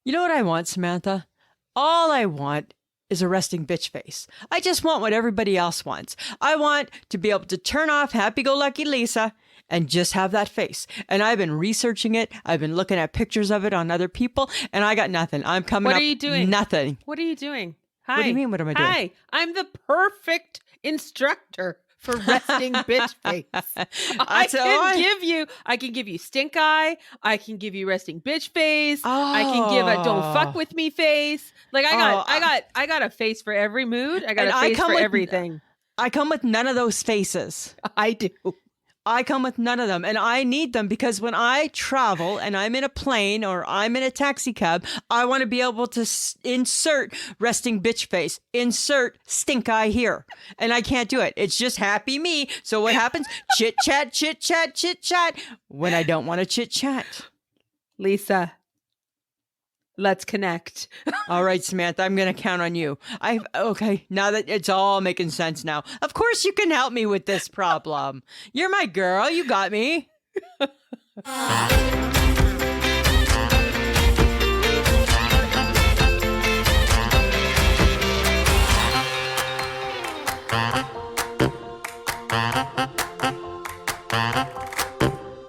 You know what I want, Samantha? All I want is a resting bitch face. I just want what everybody else wants. I want to be able to turn off happy-go-lucky Lisa and just have that face. And I've been researching it. I've been looking at pictures of it on other people, and I got nothing. I'm coming up. What are you doing? Nothing. What are you doing? Hi. What do you mean, what am I doing? Hi. I'm the perfect instructor for resting bitch face. I can give you stink eye. I can give you resting bitch face. I can give a don't fuck with me face. Like I got a face for every mood. I got a face for everything. I come with none of those faces. I do. I come with none of them, and I need them because when I travel and I'm in a plane or I'm in a taxi cab, I want to be able to insert resting bitch face, insert stink eye here, and I can't do it. It's just happy me. So what happens? Chit chat, chit chat, chit chat when I don't want to chit chat. Lisa, let's connect. All right, Samantha, I'm going to count on you. Okay, now that it's all making sense now. Of course you can help me with this problem. You're my girl. You got me.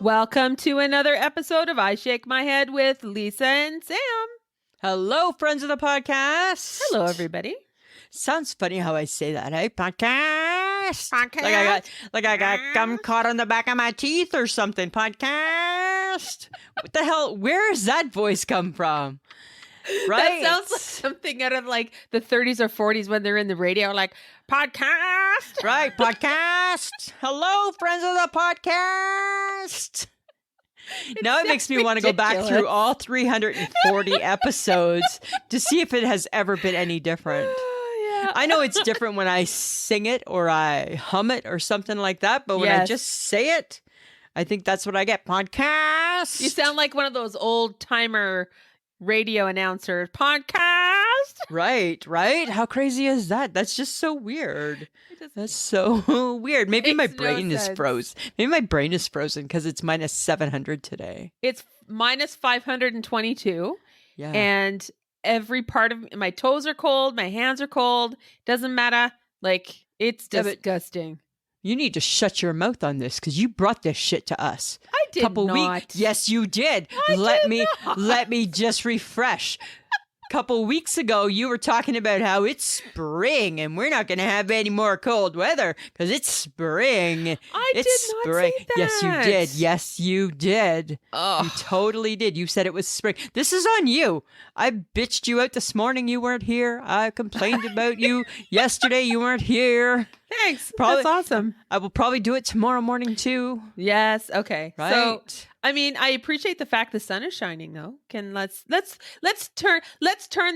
Welcome to another episode of I Shake My Head with Lisa and Sam. Hello, friends of the podcast. Hello, everybody. Sounds funny how I say that, hey? Podcast. Podcast. Like I got gum caught on the back of my teeth or something. Podcast. What the hell? Where does that voice come from? Right? That sounds like something out of like the 30s or 40s when they're in the radio, like podcast. Right, podcast. Hello, friends of the podcast. Now it makes me want to go back through all 340 episodes to see if it has ever been any different. Yeah. I know it's different when I sing it or I hum it or something like that, but when I just say it, I think that's what I get. Podcast. You sound like one of those old timer radio announcers. Podcast. Right. How crazy is that? That's just so weird. That's so weird. Maybe my brain is froze. Maybe my brain is frozen because it's minus 700 today. It's minus 522. Yeah. And every part of my toes are cold. My hands are cold. Doesn't matter. Like, it's disgusting. You need to shut your mouth on this because you brought this shit to us. I did not. Yes, you did. Let me just refresh. Couple weeks ago, you were talking about how it's spring and we're not going to have any more cold weather because it's spring. I did not say that. Yes, you did. Yes, you did. Oh. You totally did. You said it was spring. This is on you. I bitched you out this morning. You weren't here. I complained about you yesterday. You weren't here. Thanks. That's awesome. I will probably do it tomorrow morning too. Yes. Okay. Right. So, I mean, I appreciate the fact the sun is shining, though. Let's turn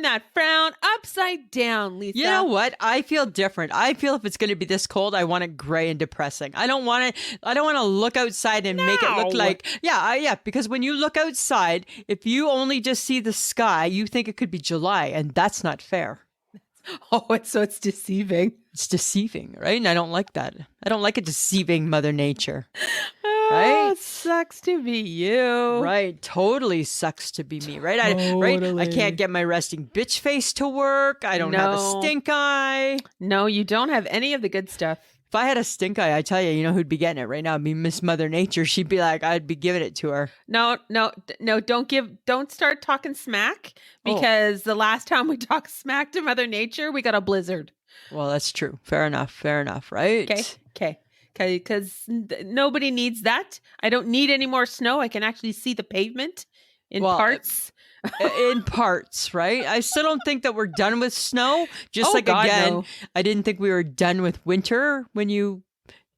that frown upside down, Lisa. You know what? I feel different. I feel if it's going to be this cold, I want it gray and depressing. I don't want to look outside and make it look like because when you look outside, if you only just see the sky, you think it could be July, and that's not fair. Oh, so it's deceiving. It's deceiving, right? And I don't like that. I don't like a deceiving Mother Nature. Right? Right? Sucks to be you. Right. Totally sucks to be me, right? Totally. I can't get my resting bitch face to work. I don't have a stink eye. No, you don't have any of the good stuff. If I had a stink eye, I tell you know who'd be getting it right now? It'd be Miss Mother Nature. She'd be like, I'd be giving it to her. No, don't start talking smack because the last time we talked smack to Mother Nature, we got a blizzard. Well, that's true. Fair enough, right? Okay, because nobody needs that. I don't need any more snow. I can actually see the pavement in parts. In parts, right? I still don't think that we're done with snow. Just no. I didn't think we were done with winter when you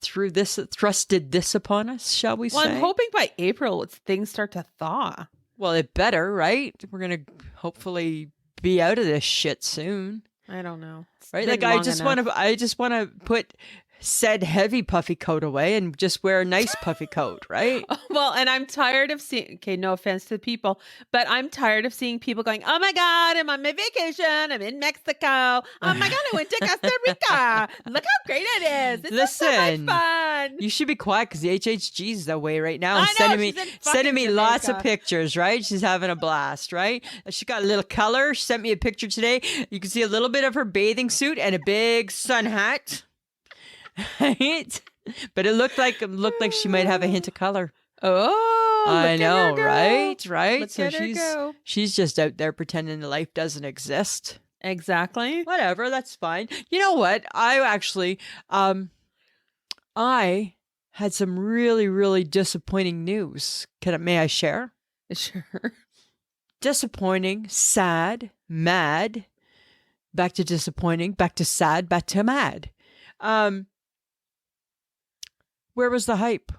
thrusted this upon us, shall we say? Well, I'm hoping by April things start to thaw. Well, it better, right? We're going to hopefully be out of this shit soon. I don't know. Right? Like I just want to put said heavy puffy coat away and just wear a nice puffy coat, right? Well, and I'm tired of seeing, okay, no offense to people, but I'm tired of seeing people going, oh my God, I'm on my vacation. I'm in Mexico. Oh my God, I went to Costa Rica. Look how great it is. It's so much fun. You should be quiet because the HHG's away right now. I know, sending me lots of pictures, right? She's having a blast, right? She got a little color. She sent me a picture today. You can see a little bit of her bathing suit and a big sun hat. Right? But it looked like she might have a hint of color. Oh, I know, right? Look so she's just out there pretending the life doesn't exist. Exactly. Whatever, that's fine. You know what? I actually I had some really, really disappointing news. May I share? Sure. Disappointing, sad, mad, back to disappointing, back to sad, back to mad. Where was the hype?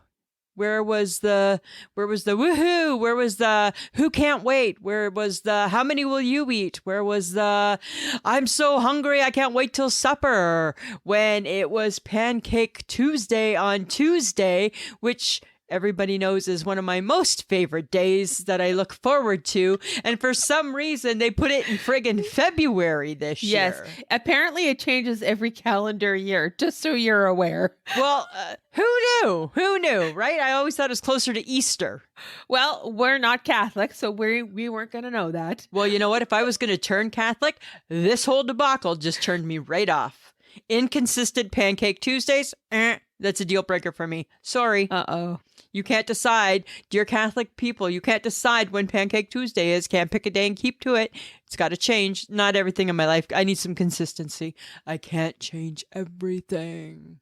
Where was the woohoo? Where was the who can't wait? Where was the how many will you eat? Where was the I'm so hungry I can't wait till supper? When it was Pancake Tuesday on Tuesday, which everybody knows is one of my most favorite days that I look forward to. And for some reason, they put it in friggin' February this year. Yes. Apparently, it changes every calendar year, just so you're aware. Well, who knew? Who knew, right? I always thought it was closer to Easter. Well, we're not Catholic, so we weren't going to know that. Well, you know what? If I was going to turn Catholic, this whole debacle just turned me right off. Inconsistent Pancake Tuesdays, that's a deal breaker for me. Sorry. Uh-oh. You can't decide, dear Catholic people, you can't decide when Pancake Tuesday is. Can't pick a day and keep to it. It's got to change. Not everything in my life. I need some consistency. I can't change everything.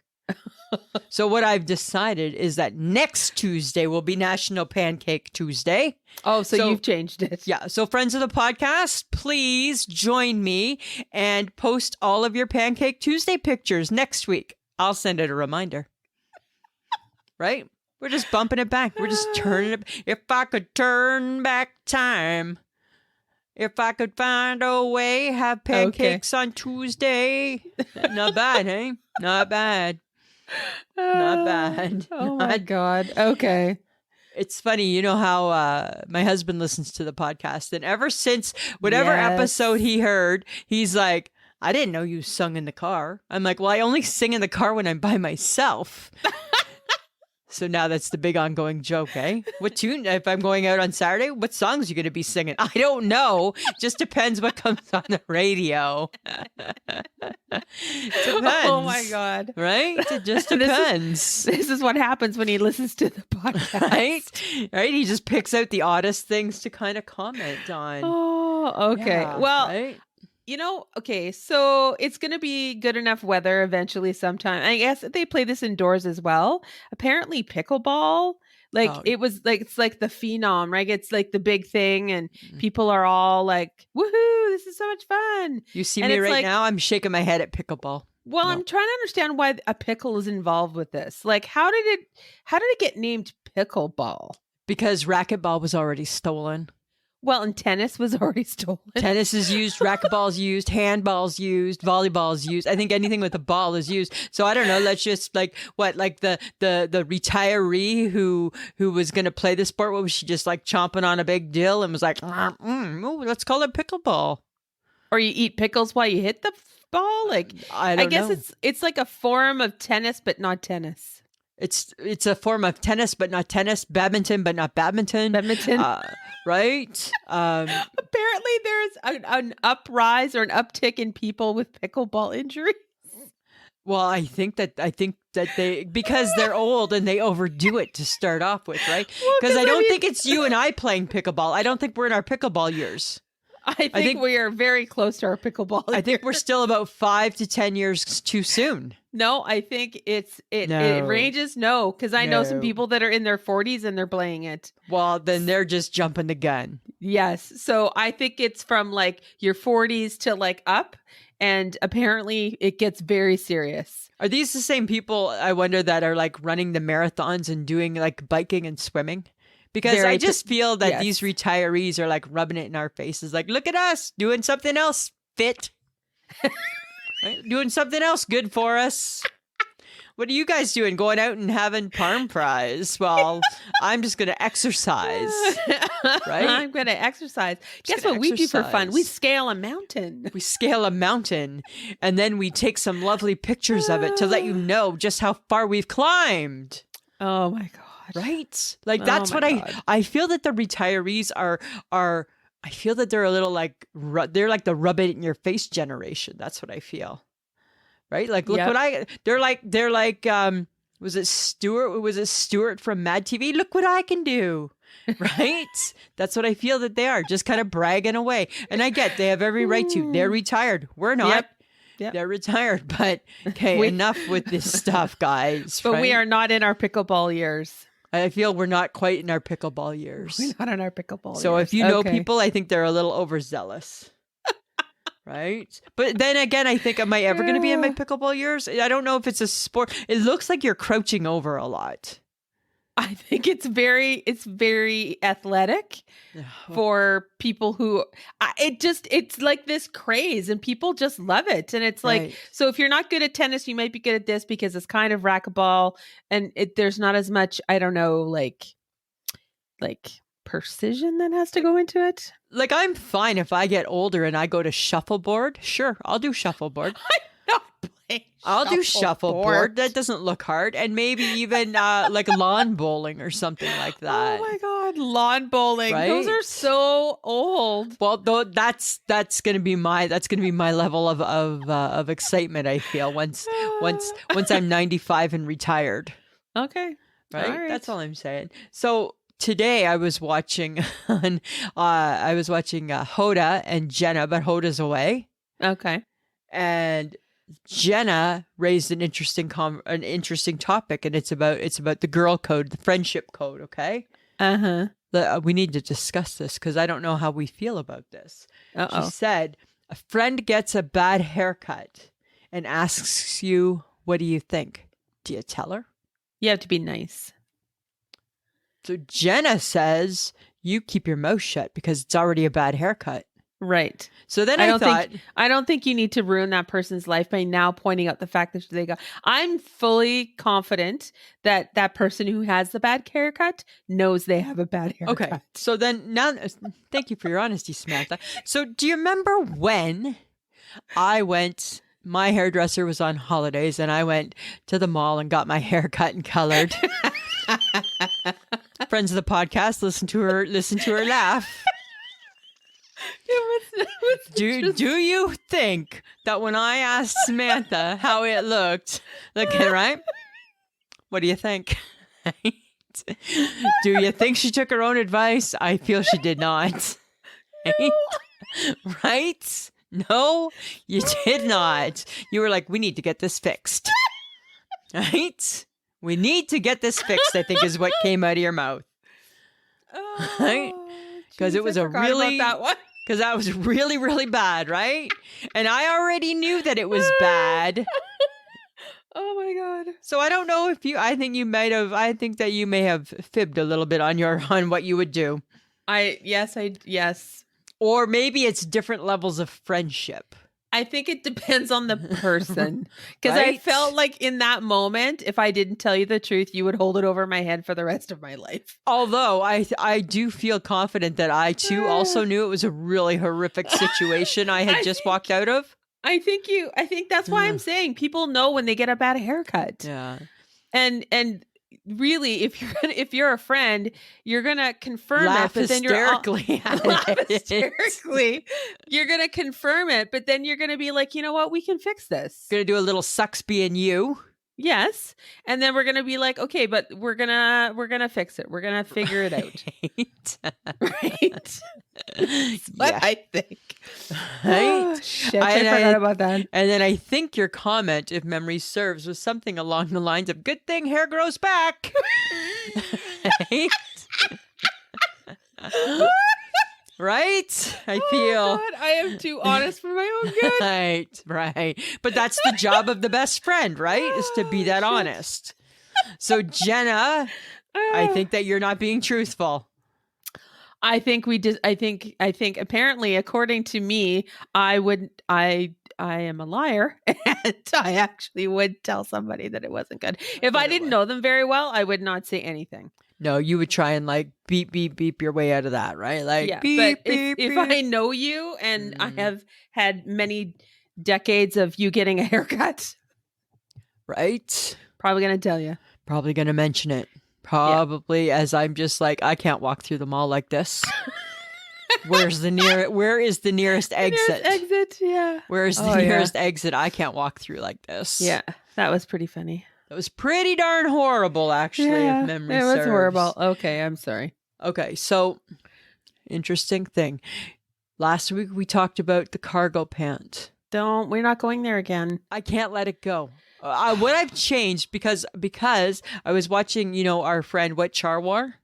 So what I've decided is that next Tuesday will be National Pancake Tuesday. Oh, so you've changed it. Yeah. So friends of the podcast, please join me and post all of your Pancake Tuesday pictures next week. I'll send it a reminder. Right? We're just bumping it back. We're just turning it. If I could turn back time, if I could find a way, have pancakes on Tuesday. Not bad, hey? Not bad. Not bad. Oh my God. Okay. It's funny, you know how my husband listens to the podcast, and ever since whatever episode he heard, he's like, I didn't know you sung in the car. I'm like, well, I only sing in the car when I'm by myself. So now that's the big ongoing joke, eh? What tune, if I'm going out on Saturday, what songs are you going to be singing? I don't know. Just depends what comes on the radio. Depends. Oh my God. Right? It just depends. This is what happens when he listens to the podcast. Right? He just picks out the oddest things to kind of comment on. Oh, okay. Yeah, well, right? You know, okay, so it's going to be good enough weather eventually sometime. I guess they play this indoors as well. Apparently pickleball, it's like the phenom, right? It's like the big thing and people are all like, woohoo, this is so much fun. You see me right now? I'm shaking my head at pickleball. Well, I'm trying to understand why a pickle is involved with this. Like, how did it get named pickleball? Because racquetball was already stolen. Well, and tennis was already stolen. Tennis is used, racquetball's used, handball's used, volleyball's used. I think anything with a ball is used. So I don't know. Let's just like the retiree who was going to play the sport. What was she just like chomping on a big dill and was like, let's call it pickleball. Or you eat pickles while you hit the ball. Like I guess it's like a form of tennis, but not tennis. It's a form of tennis, but not tennis. Badminton, but not badminton. Right? Apparently, there's an uprise or an uptick in people with pickleball injuries. Well, I think that they, because they're old and they overdo it to start off with, right? Because I don't think it's you and I playing pickleball. I don't think we're in our pickleball years. I think we are very close to our pickleball. I think we're still about 5 to 10 years too soon. No, I think it ranges. No, because I know some people that are in their 40s and they're playing it. Well, then they're just jumping the gun. Yes. So I think it's from like your 40s to like up. And apparently it gets very serious. Are these the same people, I wonder, that are like running the marathons and doing like biking and swimming? Because I just feel that these retirees are like rubbing it in our faces. Like, look at us doing something else fit. Right? Doing something else good for us. What are you guys doing? Going out and having parm fries? Well, I'm just going to exercise, right? I'm going to exercise. Guess what we do for fun? We scale a mountain. We scale a mountain, and then we take some lovely pictures of it to let you know just how far we've climbed. Oh my God. Right? Like that's what I feel that the retirees are I feel that they're a little like they're like the rub it in your face generation. That's what I feel. Right? Like look what they're like was it Stuart from Mad TV? Look what I can do. Right? That's what I feel that they are, just kind of bragging away. And I get they have every right to. They're retired. We're not. Yep. They're retired, but okay, enough with this stuff, guys. But we are not in our pickleball years. I feel we're not quite in our pickleball years. We're not in our pickleball years. So if you know people, I think they're a little overzealous. Right? But then again, I think, am I ever going to be in my pickleball years? I don't know if it's a sport. It looks like you're crouching over a lot. I think it's very athletic for people who it's like this craze and people just love it. And it's like, so if you're not good at tennis, you might be good at this because it's kind of racquetball and there's not as much, I don't know, like precision that has to go into it. Like I'm fine if I get older and I go to shuffleboard. Sure, I'll do shuffleboard. I'll do shuffleboard. That doesn't look hard. And maybe even like lawn bowling or something like that. Oh my God, lawn bowling. Right? Those are so old. Well, that's gonna be my level of excitement, I feel, once I'm 95 and retired. Okay. Right? That's all I'm saying. So today I was watching Hoda and Jenna, but Hoda's away. Okay. And Jenna raised an interesting topic, and it's about the girl code, the friendship code. Okay. We need to discuss this because I don't know how we feel about this. She said a friend gets a bad haircut and asks you, "What do you think?" Do you tell her? You have to be nice. So Jenna says you keep your mouth shut because it's already a bad haircut. Right. So then I don't think you need to ruin that person's life by now pointing out the fact that they got. I'm fully confident that that person who has the bad haircut knows they have a bad haircut. Okay. So then now, thank you for your honesty, Samantha. So do you remember when my hairdresser was on holidays and I went to the mall and got my hair cut and colored? Friends of the podcast, listen to her laugh. Do you think that when I asked Samantha how it looked, right? What do you think? Do you think she took her own advice? I feel she did not. Right? No, you did not. You were like, we need to get this fixed. Right? We need to get this fixed, I think is what came out of your mouth. Right? Because it was because that was really, really bad, right? And I already knew that it was bad. Oh my God. So I don't know if I think that you may have fibbed a little bit on what you would do. Yes. Or maybe it's different levels of friendship. I think it depends on the person. Because I felt like in that moment, if I didn't tell you the truth, you would hold it over my head for the rest of my life. Although I do feel confident that I too also knew it was a really horrific situation I had just walked out of. I think that's why I'm saying people know when they get a bad haircut. Yeah. And really, if you're a friend, you're gonna confirm laugh it, but then hysterically. You're gonna confirm it, but then you're gonna be like, you know what, we can fix this. Gonna do a little sucks being you. Yes, and then we're gonna be like, okay, but we're gonna fix it. We're gonna figure it out. Right. That's what I think. Right. Oh, shit, I forgot about that. And then I think your comment, if memory serves, was something along the lines of "Good thing hair grows back." Right. Right? I feel. Oh God, I am too honest for my own good. Right. But that's the job of the best friend, right? Is to be that honest. So Jenna, I think that you're not being truthful. I think apparently, according to me, I am a liar, and I actually would tell somebody that it wasn't good. If I didn't know them very well, I would not say anything. No, you would try and like beep, beep, beep your way out of that, right? Like, yeah, beep, but beep, if beep. I know you and I have had many decades of you getting a haircut, right? Probably going to tell you. Probably going to mention it. Probably as I'm just like, I can't walk through the mall like this. Where is the nearest exit? Yeah. Where is the nearest exit? I can't walk through like this. Yeah, that was pretty funny. It was pretty darn horrible, actually, if memory serves. It was horrible. Okay, I'm sorry. Okay, so interesting thing. Last week we talked about the cargo pant. We're not going there again. I can't let it go. What I've changed because I was watching, our friend What Char wore.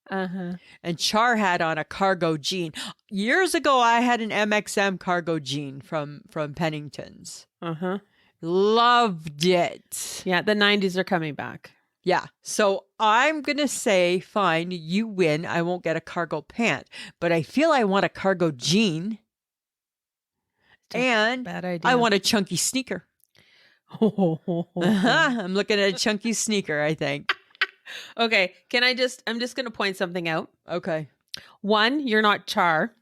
And Char had on a cargo jean. Years ago, I had an MXM cargo jean from Pennington's. Loved it. Yeah, the 90s are coming back. Yeah. So I'm going to say, fine, you win. I won't get a cargo pant. But I feel I want a cargo jean. And bad idea. I want a chunky sneaker. I'm looking at a chunky sneaker, I think. Okay. I'm just going to point something out. Okay. 1, you're not Char.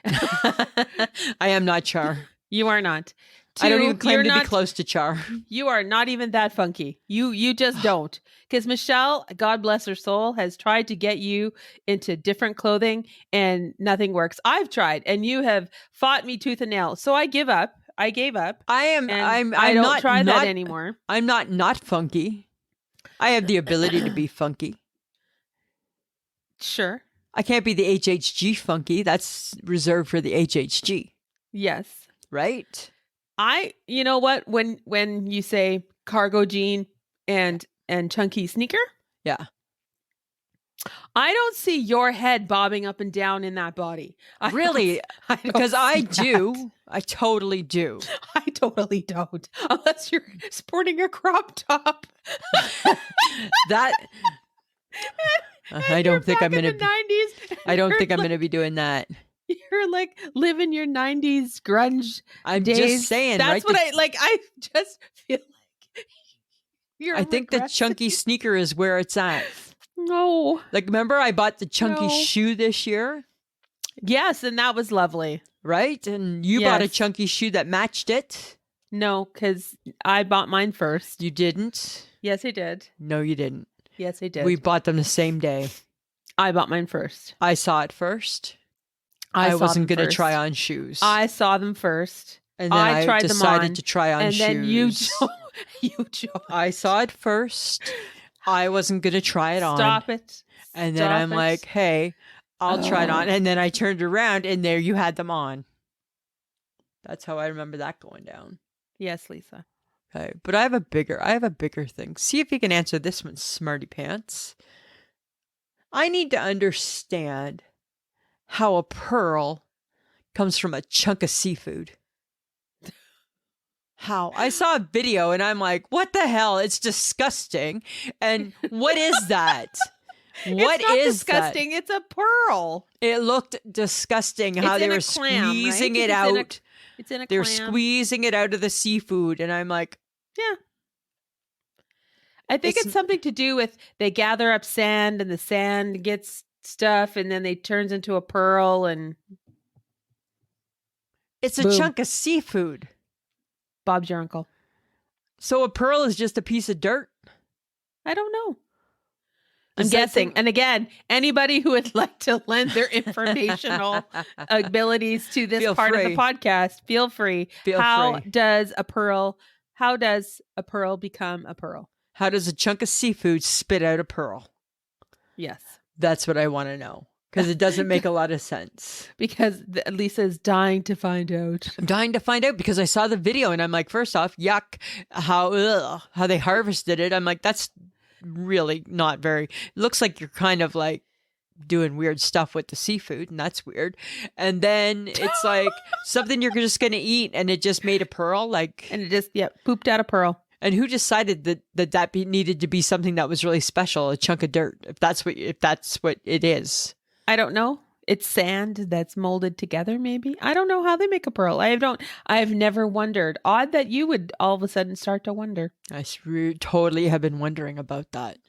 I am not Char. You are not. 2, I don't even claim to be close to Char. You are not even that funky. You just don't. Because Michelle, God bless her soul, has tried to get you into different clothing and nothing works. I've tried and you have fought me tooth and nail. So I give up. I gave up. I don't not try that anymore. I'm not funky. I have the ability to be funky. Sure. I can't be the HHG funky. That's reserved for the HHG. Yes. Right? You know what? When you say cargo jean and chunky sneaker, yeah, I don't see your head bobbing up and down in that body. Because I do. I totally do. I totally don't. Unless you're sporting a crop top. I don't think I'm gonna. 90s. I don't think I'm gonna be doing that. You're like living your 90s grunge I'm days. just saying. That's right? what I just feel like you're I think the chunky sneaker is where it's at. No. Like, remember I bought the chunky shoe this year? Yes, and that was lovely. Right? And you bought a chunky shoe that matched it? No, because I bought mine first. You didn't? Yes, I did. No, you didn't. Yes, I did. We bought them the same day. I bought mine first. I saw it first. I wasn't going to try on shoes. I saw them first. And then I tried decided to try on shoes. And then you chose. I saw it first. I wasn't going to try it on. Stop it. And then I'm like, hey, I'll try it on. And then I turned around and there you had them on. That's how I remember that going down. Yes, Lisa. Okay, but I have a bigger thing. See if you can answer this one, smarty pants. I need to understand how a pearl comes from a chunk of seafood. How? I saw a video and I'm like, what the hell? It's disgusting. And what is that? What it's not is disgusting. That? It's a pearl. It looked disgusting how they were squeezing it out. It's in a They're clam. squeezing it out of the seafood. And I'm like, yeah. I think it's something to do with they gather up sand and the sand gets stuff and then they turns into a pearl and it's a chunk of seafood. Bob's your uncle. So a pearl is just a piece of dirt? I don't know. I'm guessing. And again, anybody who would like to lend their informational abilities to this part of the podcast, feel free. How does a pearl become a pearl? How does a chunk of seafood spit out a pearl? Yes. That's what I want to know. Because it doesn't make a lot of sense. Because Lisa's dying to find out. I'm dying to find out because I saw the video and I'm like, first off, yuck, how they harvested it. I'm like, that's really not very, it looks like you're kind of like doing weird stuff with the seafood and that's weird. And then it's like something you're just going to eat and it just made a pearl. And it just, pooped out a pearl. And who decided that needed to be something that was really special, a chunk of dirt, if that's what it is? I don't know. it's sand that's molded together, maybe. I don't know how they make a pearl. I've never wondered. Odd that you would all of a sudden start to wonder. I totally have been wondering about that.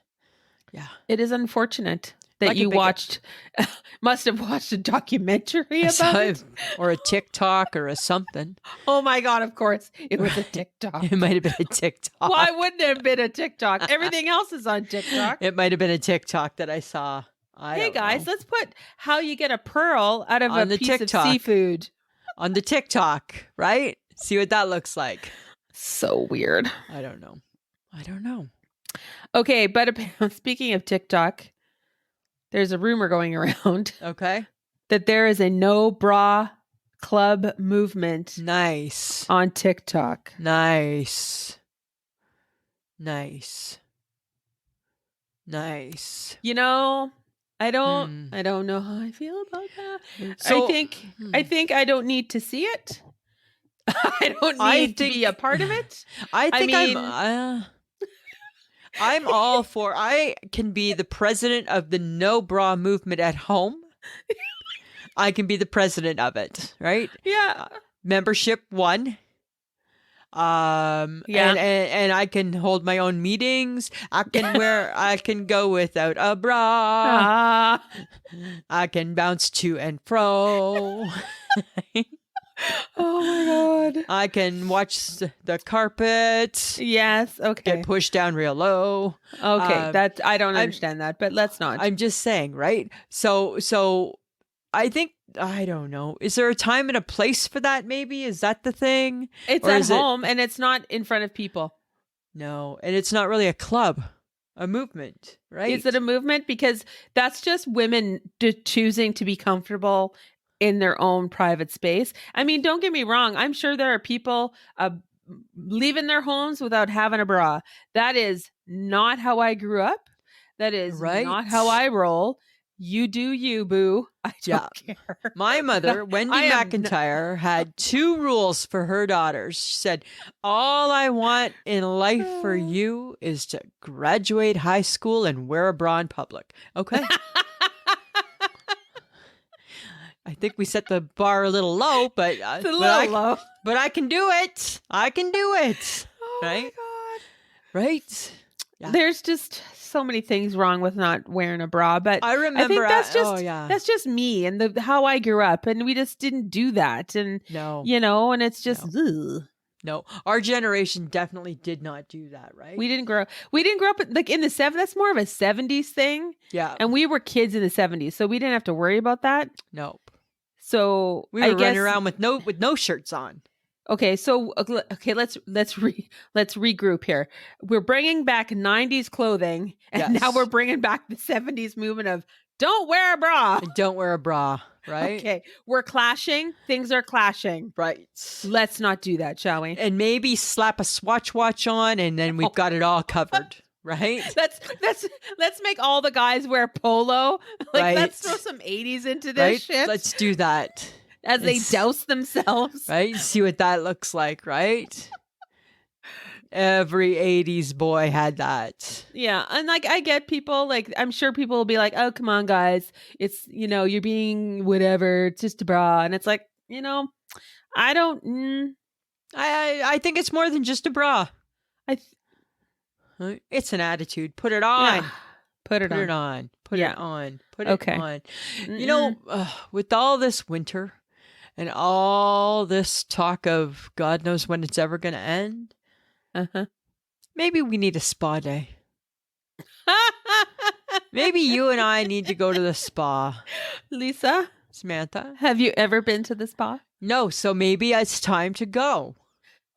Yeah. It is unfortunate that you must have watched a documentary about it. Or a TikTok or a something. Oh my God, of course. It was a TikTok. It might have been a TikTok. Why wouldn't it have been a TikTok? Everything else is on TikTok. It might have been a TikTok that I saw. Hey guys, let's put how you get a pearl out of on a piece TikTok. of seafood. On the TikTok, right? See what that looks like. So weird. I don't know. Okay, but speaking of TikTok, there's a rumor going around. Okay. That there is a no bra club movement. Nice. On TikTok. Nice. You know, I don't know how I feel about that. So, I think I don't need to see it. I don't need to be a part of it. I'm all for. I can be the president of the no bra movement at home. I can be the president of it, right? Yeah. Membership 1. And I can hold my own meetings. I can go without a bra. I can bounce to and fro. Oh my God. I can watch the carpet. Yes. Okay. Get pushed down real low. Okay. I don't understand that, but let's not. I'm just saying, right? So I think, I don't know. Is there a time and a place for that maybe? Is that the thing? It's at home and it's not in front of people. No. And it's not really a club, a movement, right? Is it a movement? Because that's just women choosing to be comfortable in their own private space. I mean, don't get me wrong. I'm sure there are people leaving their homes without having a bra. That is not how I grew up. That is not how I roll. You do you, boo. I don't care. My mother, Wendy McIntyre, had 2 rules for her daughters. She said, all I want in life for you is to graduate high school and wear a bra in public. Okay. I think we set the bar a little low, but it's a little low. But I can do it. Oh right? My God. Right? Yeah. There's just so many things wrong with not wearing a bra, but I remember that's just me and how I grew up, and we just didn't do that, and and it's just ugh. No, our generation definitely did not do that, right? We didn't grow up like in the 70s. That's more of a 70s thing. Yeah. And we were kids in the 70s, so we didn't have to worry about that. Nope. So we were running around with no shirts on. Okay, so let's regroup here. We're bringing back 90s clothing, and now we're bringing back the 70s movement of don't wear a bra. Don't wear a bra, right? Okay, we're clashing. Things are clashing. Right. Let's not do that, shall we? And maybe slap a Swatch watch on, and then we've got it all covered. Right? Let's make all the guys wear polo. Let's throw some 80s into this shit. Let's do that. As they douse themselves. Right? See what that looks like, right? Every 80s boy had that. Yeah. And I get people, I'm sure people will be like, oh, come on, guys. It's, you're being whatever. It's just a bra. And it's like, I don't. I think it's more than just a bra. It's an attitude. Put it on. Yeah. Put it on. Put it on. With all this winter and all this talk of God knows when it's ever going to end, maybe we need a spa day. Maybe you and I need to go to the spa. Lisa? Samantha? Have you ever been to the spa? No, so maybe it's time to go.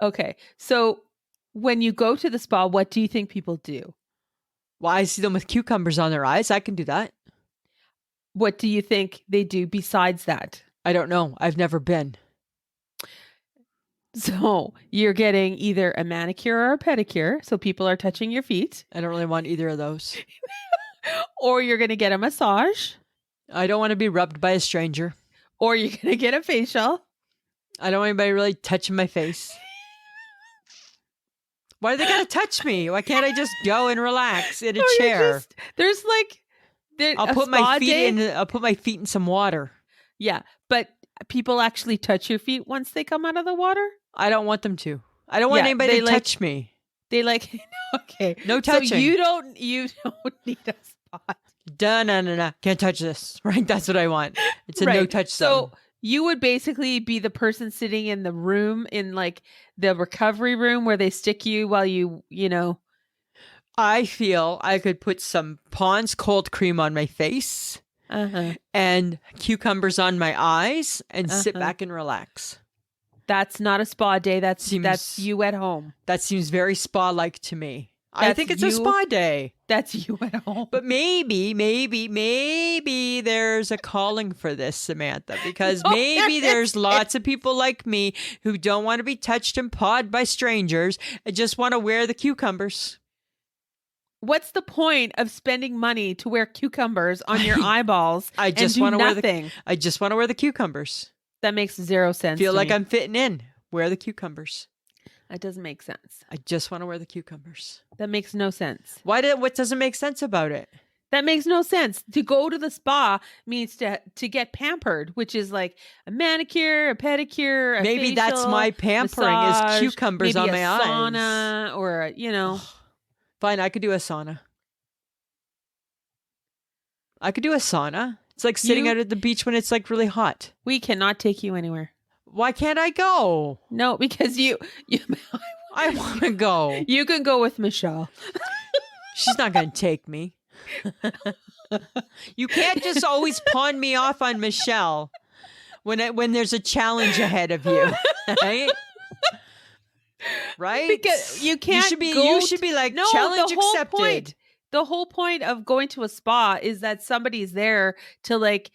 Okay, so when you go to the spa, what do you think people do? Well, I see them with cucumbers on their eyes. I can do that. What do you think they do besides that? I don't know. I've never been. So you're getting either a manicure or a pedicure. So people are touching your feet. I don't really want either of those. Or you're going to get a massage. I don't want to be rubbed by a stranger. Or you're going to get a facial. I don't want anybody really touching my face. Why do they got to touch me? Why can't I just go and relax in a chair? There's I'll put my feet in some water. Yeah, but people actually touch your feet once they come out of the water? I don't want them to. I don't want anybody to touch me. They okay. No touching. So you don't need a spot. No. Can't touch this. Right? That's what I want. It's a no touch zone. So you would basically be the person sitting in the room, in like the recovery room where they stick you while you know. I feel I could put some Pond's cold cream on my face and cucumbers on my eyes and sit back and relax. That's not a spa day. That's you at home. That seems very spa-like to me. I think it's a spa day. That's you at home. But maybe there's a calling for this, Samantha, because maybe there's lots of people like me who don't want to be touched and pawed by strangers and just want to wear the cucumbers. What's the point of spending money to wear cucumbers on your eyeballs I just want to wear the cucumbers. That makes zero sense. Feel like I'm fitting in. Wear the cucumbers. That doesn't make sense. I just want to wear the cucumbers. That makes no sense. What doesn't make sense about it? That makes no sense. To go to the spa means to get pampered, which is like a manicure, a pedicure, a maybe facial, that's my pampering massage, is cucumbers on my eyes. Sauna, or Fine, I could do a sauna. It's like sitting out at the beach when it's like really hot. We cannot take you anywhere. Why can't I go? No, because you I want to go. You can go with Michelle. She's not going to take me. You can't just always pawn me off on Michelle when there's a challenge ahead of you, right? Right? Because you can't. You should be like, no, challenge accepted. The whole point of going to a spa is that somebody's there to like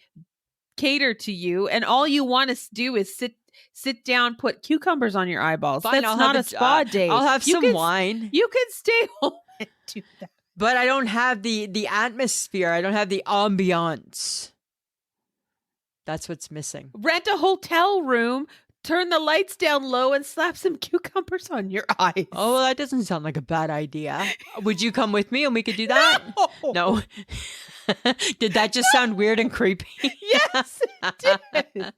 cater to you, and all you want to do is sit down, put cucumbers on your eyeballs. Fine, That's not a spa day. I'll have some wine. You can stay home and do that. But I don't have the atmosphere. I don't have the ambiance. That's what's missing. Rent a hotel room. Turn the lights down low and slap some cucumbers on your eyes. Oh, well, that doesn't sound like a bad idea. Would you come with me and we could do that? No. Did that just sound weird and creepy? Yes, it did.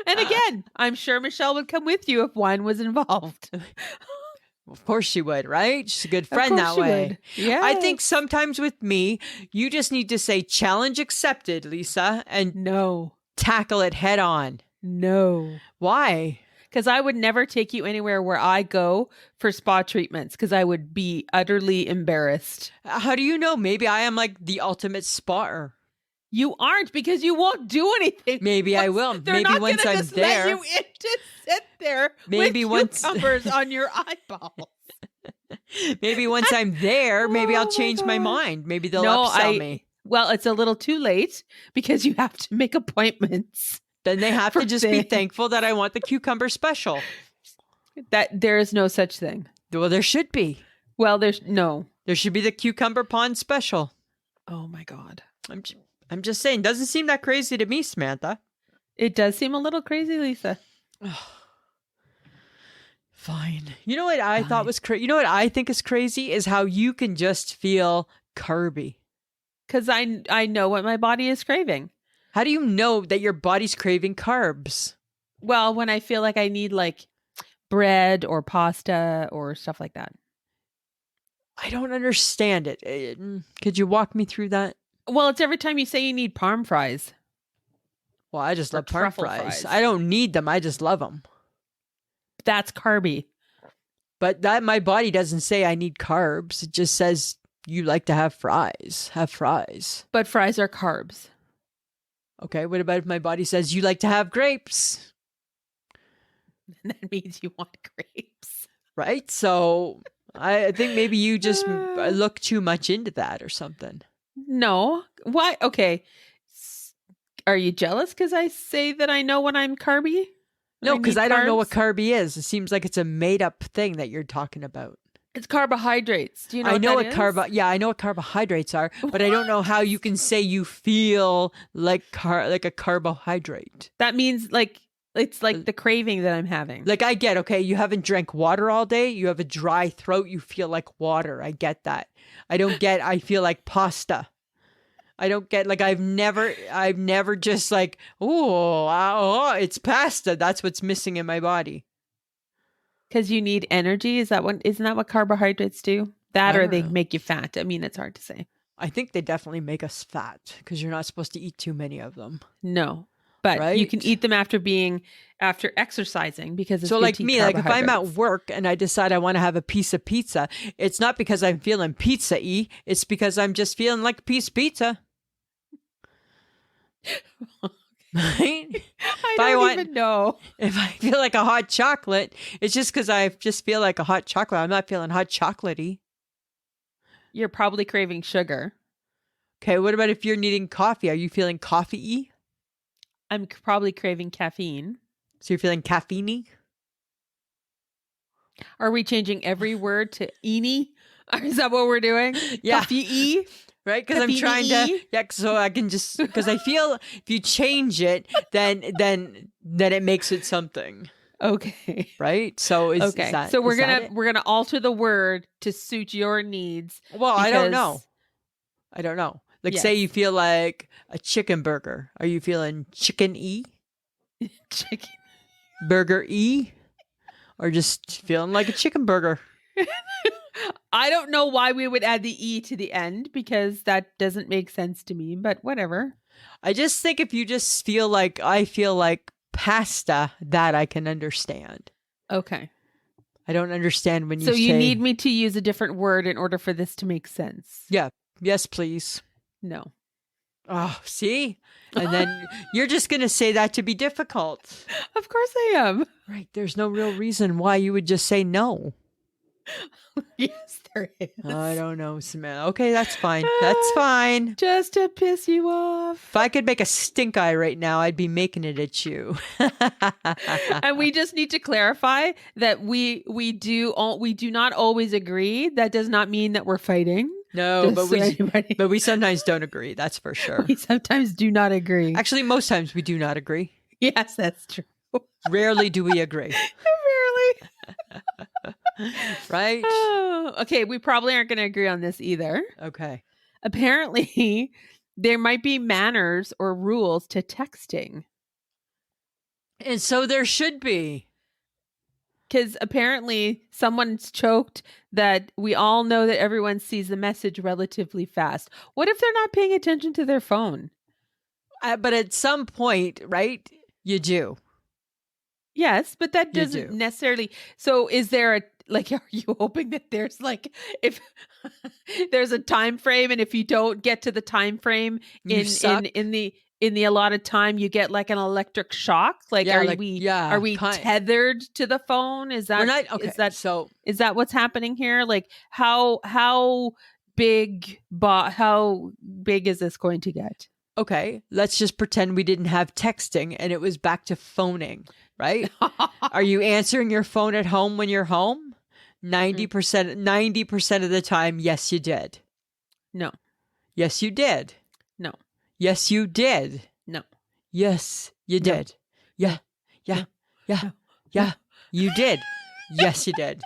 And again, I'm sure Michelle would come with you if wine was involved. Of course she would, right? She's a good friend that way. Yeah. I think sometimes with me, you just need to say challenge accepted, Lisa, and tackle it head on. No. Why? Because I would never take you anywhere where I go for spa treatments because I would be utterly embarrassed. How do you know? Maybe I am like the ultimate spotter. You aren't, because you won't do anything. Maybe I will. Maybe once I'm there. Let you in to sit there with cucumbers on your eyeballs. Maybe once I'm there, maybe I'll change my mind. Maybe they'll upsell me. Well, it's a little too late because you have to make appointments. Then they have to just be thankful that I want the cucumber special. That there is no such thing. Well, there should be. Well, there's no. There should be the cucumber pond special. Oh my God. I'm just saying, doesn't seem that crazy to me, Samantha. It does seem a little crazy, Lisa. Fine. You know what I thought was crazy? You know what I think is crazy is how you can just feel carby. Because I know what my body is craving. How do you know that your body's craving carbs? Well, when I feel like I need like bread or pasta or stuff like that. I don't understand it. Could you walk me through that? Well, it's every time you say you need parm fries. Well, I just love parm fries. I don't need them. I just love them. That's carby. But my body doesn't say I need carbs. It just says you like to have fries. Have fries. But fries are carbs. Okay, what about if my body says you like to have grapes? That means you want grapes. Right? So I think maybe you just look too much into that or something. No. Why? Okay. Are you jealous because I say that I know when I'm carby? No, because I don't know what carby is. It seems like it's a made up thing that you're talking about. It's carbohydrates. Do you know I know what I know what carbohydrates are, but I don't know how you can say you feel like a carbohydrate. That means like it's like the craving that I'm having. Like I get, okay, you haven't drank water all day, you have a dry throat, you feel like water. I get that. I don't get I feel like pasta. I don't get like I've never just like, oh, it's pasta. That's what's missing in my body. Because you need energy. Isn't that what carbohydrates do? That or they know. make you fat. I mean, it's hard to say. I think they definitely make us fat because you're not supposed to eat too many of them. No, but you can eat them after exercising because it's so good like to eat me, like if I'm at carbohydrates. work and I decide I want to have a piece of pizza, it's not because I'm feeling pizza-y. It's because I'm just feeling like a piece of pizza. Right? I don't even know. If I feel like a hot chocolate, it's just because I just feel like a hot chocolate. I'm not feeling hot chocolatey. You're probably craving sugar. Okay, what about if you're needing coffee? Are you feeling coffee-y? I'm probably craving caffeine. So you're feeling caffeine-y? Are we changing every word to "eeny"? Is that what we're doing? Yeah. Coffee-y? Right? Because I'm trying to, so I can just, because I feel if you change it, then it makes it something. Okay. Right? So is that, so we're gonna alter the word to suit your needs. Well, I don't know. Like say you feel like a chicken burger. Are you feeling chicken-y? Chicken Burger-y? Or just feeling like a chicken burger? I don't know why we would add the E to the end because that doesn't make sense to me, but whatever. I just think if you just feel like I feel like pasta, that I can understand. Okay. I don't understand when you say... So you need me to use a different word in order for this to make sense? Yeah. Yes, please. No. Oh, see? And then you're just going to say that to be difficult. Of course I am. Right. There's no real reason why you would just say no. Yes, there is. I don't know, Samantha. Okay, that's fine. That's fine. Just to piss you off. If I could make a stink eye right now, I'd be making it at you. And we just need to clarify that we do not always agree. That does not mean that we're fighting. No, but we sometimes don't agree. That's for sure. We sometimes do not agree. Actually, most times we do not agree. Yes, that's true. Rarely do we agree. Rarely. Right? Oh, okay, we probably aren't going to agree on this either. Okay. Apparently, there might be manners or rules to texting. And so there should be. Because apparently someone's choked that we all know that everyone sees the message relatively fast. What if they're not paying attention to their phone? But at some point, right, you do. Yes, but that doesn't necessarily. So is there are you hoping that there's if there's a time frame, and if you don't get to the time frame in the allotted time, you get like an electric shock? Are we tethered to the phone? Is that is that what's happening here? Like how big is this going to get? Okay, let's just pretend we didn't have texting and it was back to phoning, right? Are you answering your phone at home when you're home? 90% of the time, yes, you did. No. Yes, you did. No. Yes, you did. No. Yes, you did. No. Yeah. You did. Yes, you did.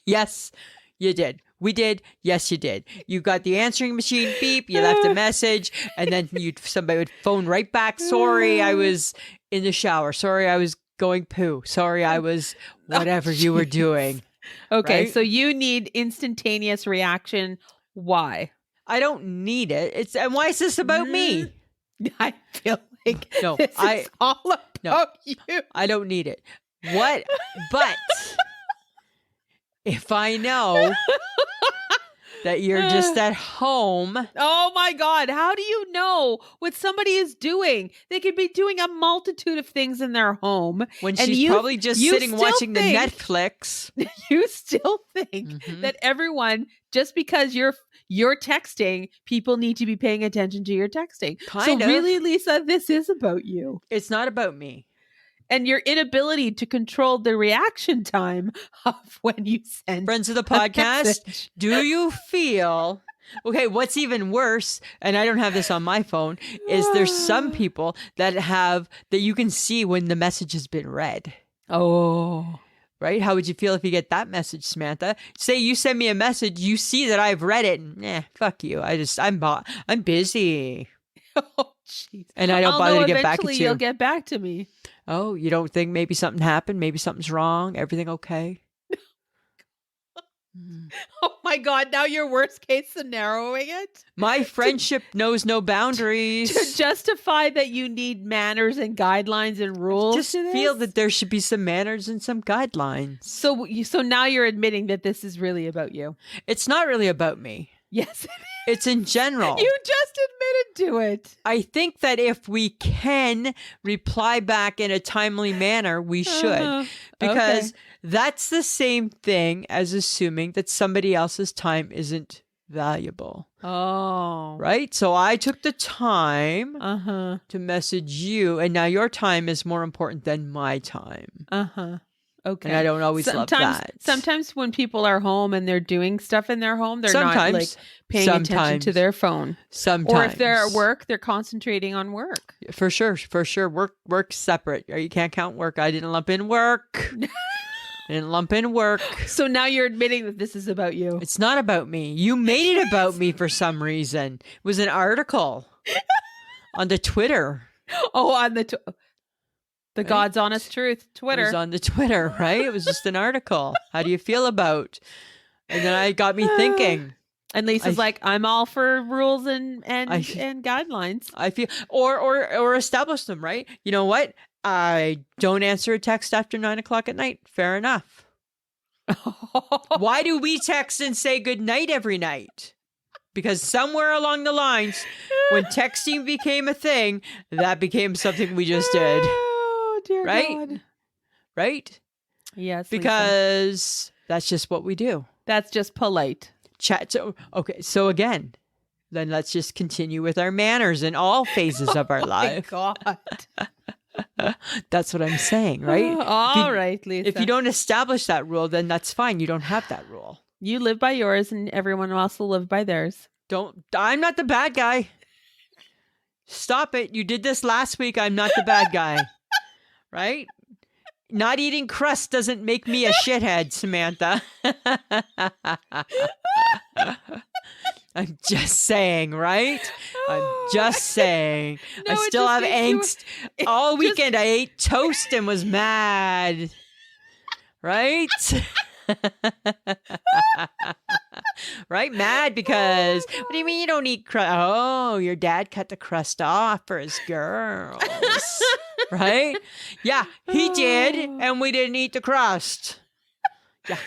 Yes, you did. We did. Yes, you did. You got the answering machine beep. You left a message, and then somebody would phone right back. Sorry, I was in the shower. Sorry, I was going poo. Sorry, I was whatever you were doing. Okay, right? So you need instantaneous reaction. Why? I don't need it. And why is this about me? I feel like this is all about you. I don't need it. What? But if I know that you're just at home. Oh my God. How do you know what somebody is doing? They could be doing a multitude of things in their home. When she's probably just sitting watching the Netflix. You still think that everyone, just because you're texting, people need to be paying attention to your texting. So really, Lisa, this is about you. It's not about me. And your inability to control the reaction time of when you send friends of the podcast. Do you feel okay? What's even worse, and I don't have this on my phone, is there's some people that you can see when the message has been read. Oh, Right? How would you feel if you get that message, Samantha? Say you send me a message, you see that I've read it, and fuck you. I'm busy. Oh, jeez. And I don't bother to get back at Eventually you. you'll get back to me. Oh, you don't think maybe something happened? Maybe something's wrong? Everything okay? Oh my God, now you're worst case scenarioing it? My friendship knows no boundaries. To justify that you need manners and guidelines and rules. Just to this? feel that there should be some manners and some guidelines. So now you're admitting that this is really about you. It's not really about me. Yes. It's in general. You just admitted to it. I think that if we can reply back in a timely manner, we should. Because that's the same thing as assuming that somebody else's time isn't valuable. Oh. Right? So I took the time to message you, and now your time is more important than my time. Okay. And I don't always love that. Sometimes when people are home and they're doing stuff in their home, they're not like paying attention to their phone. Sometimes. Or if they're at work, they're concentrating on work. For sure. Work's separate. You can't count work. I didn't lump in work. So now you're admitting that this is about you. It's not about me. You made it about me for some reason. It was an article on the Twitter. Oh, on the God's Honest Truth Twitter. It was on the Twitter, right? It was just an article. How do you feel about? And then it got me thinking. And Lisa's like, I'm all for rules and guidelines. I feel or establish them, right? You know what? I don't answer a text after 9:00 at night. Fair enough. Why do we text and say good night every night? Because somewhere along the lines, when texting became a thing, that became something we just did. Oh, dear God. Right? Yes. Because that's just what we do. That's just polite. Chat. So again, then let's just continue with our manners in all phases of our life. Oh, my God. That's what I'm saying, right? All right, Lisa. If you don't establish that rule, then that's fine. You don't have that rule. You live by yours and everyone else will live by theirs. I'm not the bad guy. Stop it. You did this last week. I'm not the bad guy. Right? Not eating crust doesn't make me a shithead, Samantha. I'm just saying, right? I'm just saying. No, I still have angst. All weekend I ate toast and was mad. Right? Right? Mad because, what do you mean you don't eat crust? Oh, your dad cut the crust off for his girls. Right? Yeah, he did. And we didn't eat the crust. Yeah.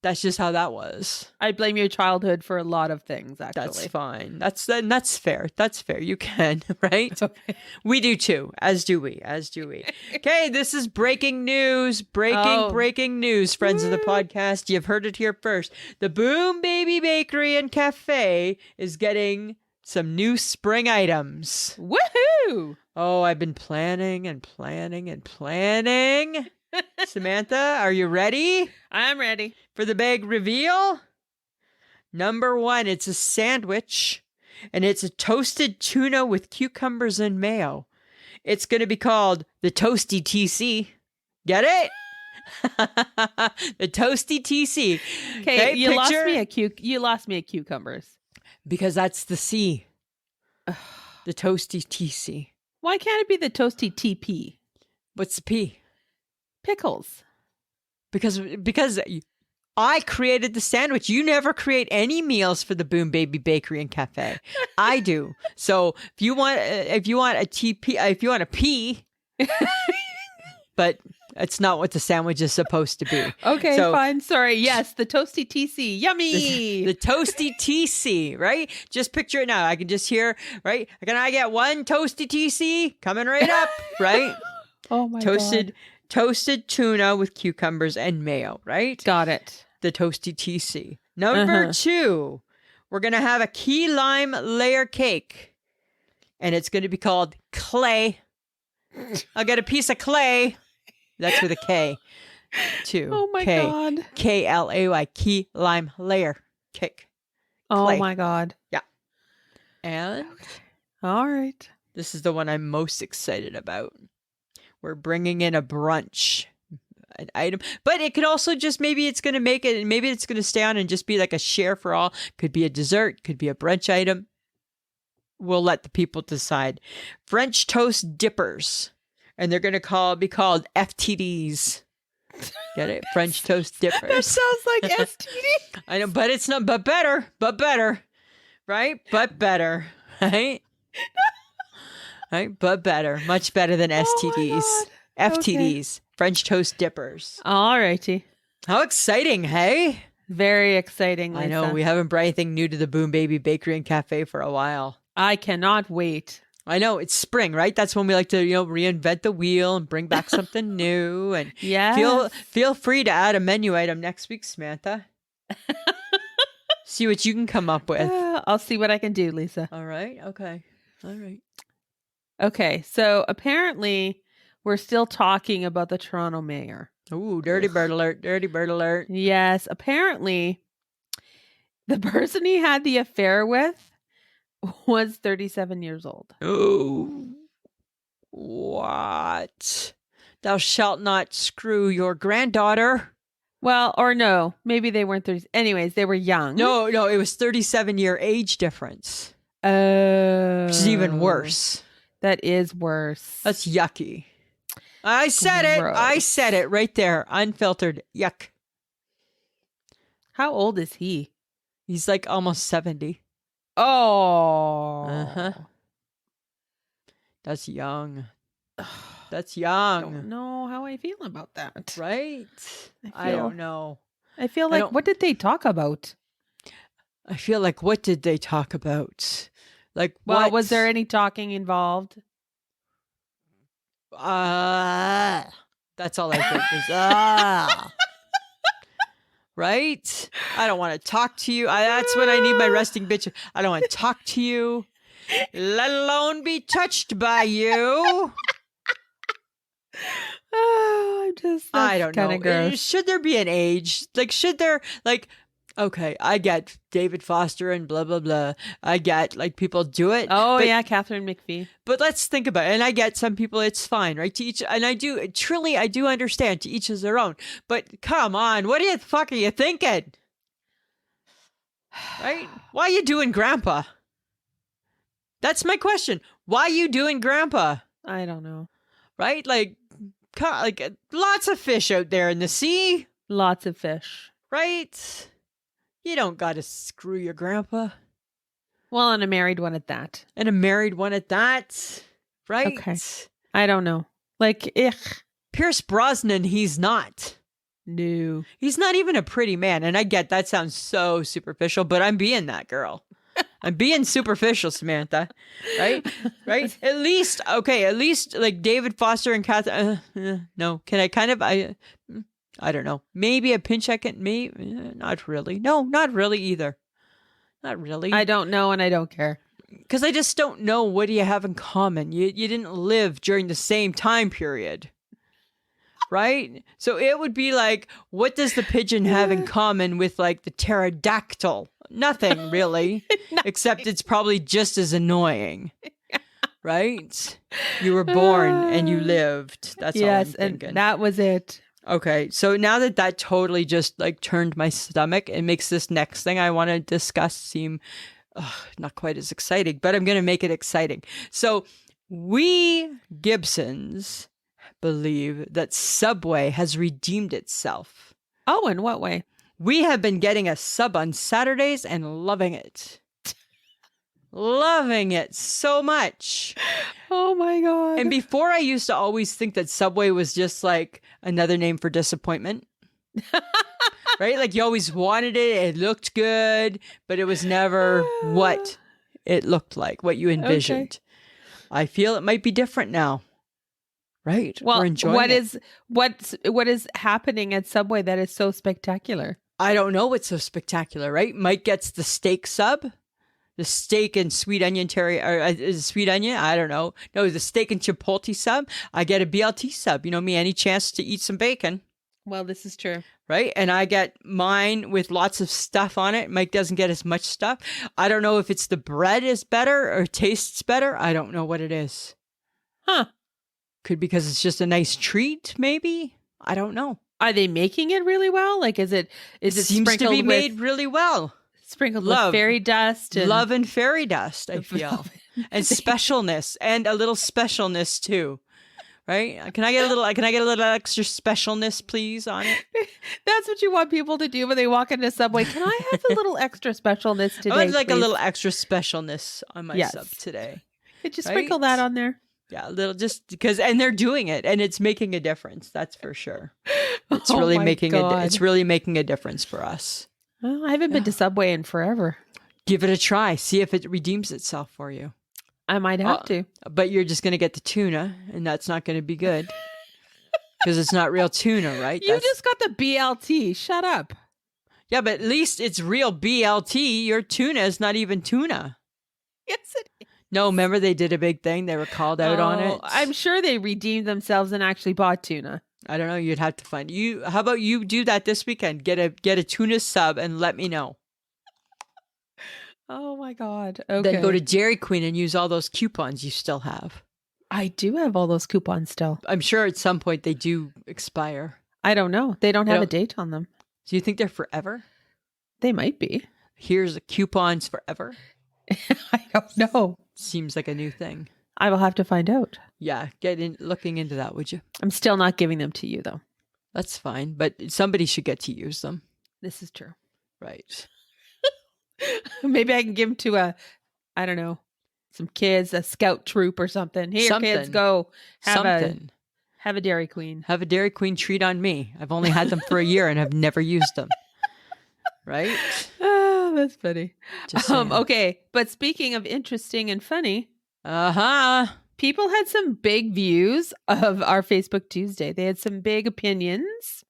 That's just how that was. I blame your childhood for a lot of things, actually. That's fine. That's fair. That's fair. You can, right? Okay. We do too, as do we. Okay, this is breaking news. Breaking news, friends of the podcast. You've heard it here first. The Boom Baby Bakery and Cafe is getting some new spring items. Woohoo! Oh, I've been planning. Samantha, are you ready? I'm ready. For the big reveal? Number 1, it's a sandwich, and it's a toasted tuna with cucumbers and mayo. It's going to be called the Toasty TC. Get it? The Toasty TC. Okay, you lost me at cucumbers. Because that's the C. The Toasty TC. Why can't it be the Toasty TP? What's the P? Pickles. Because I created the sandwich. You never create any meals for the Boom Baby Bakery and Cafe. I do. So if you want a TP, if you want a P, but it's not what the sandwich is supposed to be. Okay, fine. Sorry. Yes, the Toasty TC. Yummy. The Toasty TC, right? Just picture it now. I can just hear, right? Can I get one Toasty TC coming right up, right? Oh my God. Toasted tuna with cucumbers and mayo, right? Got it. The Toasty TC. Number 2, we're going to have a key lime layer cake. And it's going to be called clay. I'll get a piece of clay. That's with a K. 2. Oh my God. Klay. Key lime layer cake. Clay. Oh my God. Yeah. And all right. This is the one I'm most excited about. We're bringing in a brunch an item. But it could also just, maybe it's going to make it, and maybe it's going to stay on and just be like a share for all. Could be a dessert, could be a brunch item. We'll let the people decide. French toast dippers. And they're going to be called FTDs. Get it? French toast dippers. That sounds like STD. I know, but it's not, but better. Right? But better. Right? Right? But better. Much better than STDs. FTDs. Okay. French toast dippers. All righty. How exciting, hey? Very exciting, Lisa. I know. We haven't brought anything new to the Boom Baby Bakery and Cafe for a while. I cannot wait. I know. It's spring, right? That's when we like to, reinvent the wheel and bring back something new. And feel free to add a menu item next week, Samantha. See what you can come up with. I'll see what I can do, Lisa. All right. Okay. All right. Okay. So apparently we're still talking about the Toronto mayor. Ooh, dirty bird alert. Dirty bird alert. Yes. Apparently the person he had the affair with was 37 years old. Oh, what? Thou shalt not screw your granddaughter. Well, or no, maybe they weren't 30. Anyways, they were young. No, it was 37-year age difference. Oh. Which is even worse. That is worse. That's yucky. I said it. I said it right there. Unfiltered. Yuck. How old is he? He's like almost 70. Oh. Uh-huh. That's young. That's young. I don't know how I feel about that. Right? I don't know. I feel like, what did they talk about? I feel like, what did they talk about? Like, well, what? Was there any talking involved? That's all I think is, right? I don't want to talk to you. That's when I need my resting bitch. I don't want to talk to you, let alone be touched by you. I don't know. Gross. Should there be an age? Like, should there, like, okay, I get David Foster and blah, blah, blah. I get, like, people do it. Oh, yeah, Catherine McPhee. But let's think about it. And I get some people, it's fine, right? To each, and I do understand, to each is their own. But come on, what the fuck are you thinking? Right? Why are you doing grandpa? That's my question. Why are you doing grandpa? I don't know. Right? Like lots of fish out there in the sea. Lots of fish. Right? You don't got to screw your grandpa. Well, and a married one at that. Right? Okay. I don't know. Like, Pierce Brosnan, he's not. No. He's not even a pretty man. And I get that sounds so superficial, but I'm being that girl. I'm being superficial, Samantha. Right? Right? At least like David Foster and Catherine. No. Can I kind of, I don't know. Maybe a pinch I can, maybe, not really. No, not really either. Not really. I don't know and I don't care. Because I just don't know, what do you have in common? You didn't live during the same time period. Right? So it would be like, what does the pigeon have in common with like the pterodactyl? Nothing really, except it's probably just as annoying. Right? You were born and you lived. That's all I'm thinking. And that was it. Okay, so now that totally just like turned my stomach, it makes this next thing I want to discuss seem not quite as exciting, but I'm going to make it exciting. So we Gibsons believe that Subway has redeemed itself. Oh, in what way? We have been getting a sub on Saturdays and loving it. Loving it so much. Oh my God. And before, I used to always think that Subway was just like another name for disappointment. Right? Like you always wanted it. It looked good, but it was never what it looked like, what you envisioned. Okay. I feel it might be different now. Right? Well, we're enjoying what is happening at Subway that is so spectacular? I don't know what's so spectacular, right? Mike gets the steak sub. The steak and sweet onion sweet onion? I don't know. No, the steak and chipotle sub. I get a BLT sub. You know me, any chance to eat some bacon. Well, this is true. Right? And I get mine with lots of stuff on it. Mike doesn't get as much stuff. I don't know if it's the bread is better or tastes better. I don't know what it is. Huh. Could because it's just a nice treat, maybe? I don't know. Are they making it really well? Like, is it Seems to be made really well. Sprinkled with fairy dust? Love and fairy dust, I feel. And specialness, and a little specialness too. Right? Can I get a little extra specialness, please, on it? That's what you want people to do when they walk into Subway. Can I have a little extra specialness today? I would like please? a little extra specialness on my sub today. Could you sprinkle that on there? Yeah, a little, just because, and they're doing it, and it's making a difference. That's for sure. It's really it's really making a difference for us. Well, I haven't been to Subway in forever. Give it a try. See if it redeems itself for you. I might have to. But you're just going to get the tuna, and that's not going to be good. Because it's not real tuna, right? You just got the BLT. Shut up. Yeah, but at least it's real BLT. Your tuna is not even tuna. Yes, it is. No, remember they did a big thing? They were called out on it. I'm sure they redeemed themselves and actually bought tuna. I don't know. You'd have to find you. How about you do that this weekend? Get a tuna sub and let me know. Oh my God. Okay. Then go to Dairy Queen and use all those coupons you still have. I do have all those coupons still. I'm sure at some point they do expire. I don't know. They don't have a date on them. Do you think they're forever? They might be. Here's the coupons forever. I don't know. Seems like a new thing. I will have to find out. Yeah, looking into that, would you? I'm still not giving them to you, though. That's fine, but somebody should get to use them. This is true. Right. Maybe I can give them to I don't know, some kids, a scout troop or something. Here, kids, go have a Dairy Queen. Have a Dairy Queen treat on me. I've only had them for a year and have never used them. Right? Oh, that's funny. Just okay, but speaking of interesting and funny, people had some big views of our Facebook Tuesday. They had some big opinions.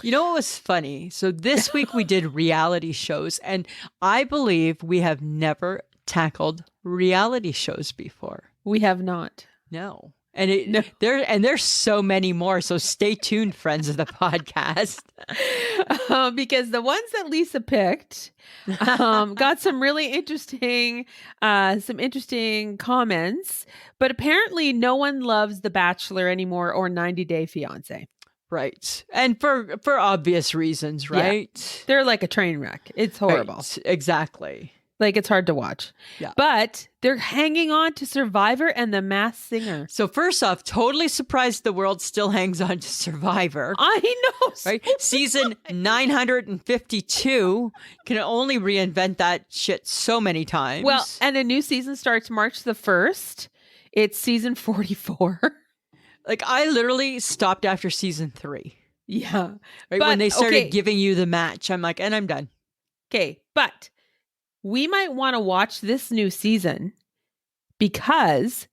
You know what was funny? So this week we did reality shows, and I believe we have never tackled reality shows before. We have not. No. And there's so many more. So stay tuned, friends of the podcast. Because the ones that Lisa picked got some really interesting comments. But apparently no one loves The Bachelor anymore or 90 Day Fiancé. Right. And for obvious reasons, right? Yeah. They're like a train wreck. It's horrible. Right. Exactly. Like, it's hard to watch. Yeah. But they're hanging on to Survivor and The Masked Singer. So first off, totally surprised the world still hangs on to Survivor. I know. Right? Season 952 can only reinvent that shit so many times. Well, and a new season starts March the 1st. It's season 44. Like, I literally stopped after season 3. Yeah. Right? When they started giving you the match, I'm like, and I'm done. Okay. But we might want to watch this new season because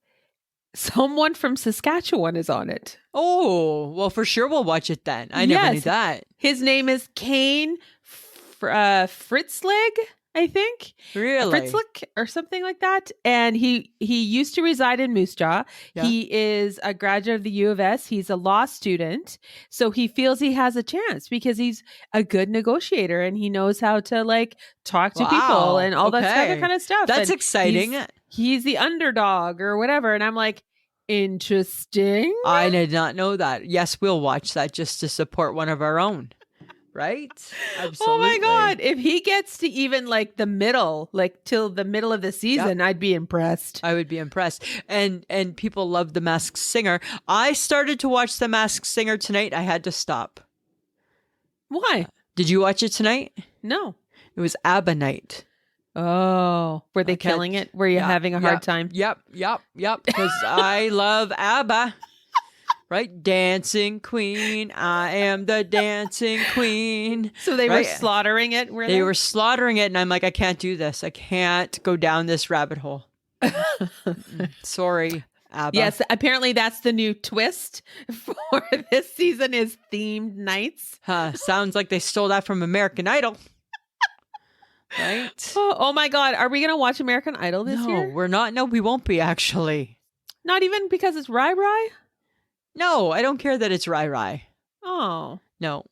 someone from Saskatchewan is on it. Oh, well, for sure we'll watch it then. I never knew that. His name is Kane Fritzlig, I think. Really? Fritzlig or something like that. And he used to reside in Moose Jaw. Yeah. He is a graduate of the U of S. He's a law student. So he feels he has a chance because he's a good negotiator and he knows how to like talk to people and all that other kind of stuff. That's exciting. He's the underdog or whatever. And I'm like, interesting. I did not know that. Yes, we'll watch that just to support one of our own. Right? Absolutely. Oh my God. If he gets to even like the middle, like till the middle of the season, I'd be impressed. I would be impressed. And people love The Masked Singer. I started to watch The Masked Singer tonight. I had to stop. Why? Did you watch it tonight? No. It was ABBA night. Oh, were they killing it? Were you having a hard time? Yep. Because I love ABBA. Right? Dancing Queen. I am the dancing queen. So they were slaughtering it, were they? They were slaughtering it, and I'm like, I can't do this. I can't go down this rabbit hole. Sorry, ABBA. Yes, apparently that's the new twist for this season is themed nights. Sounds like they stole that from American Idol. Right? Oh my God. Are we going to watch American Idol this year? No, we're not. No, we won't be, actually. Not even because it's Rai Rai? No, I don't care that it's Rai Rai. Oh. No.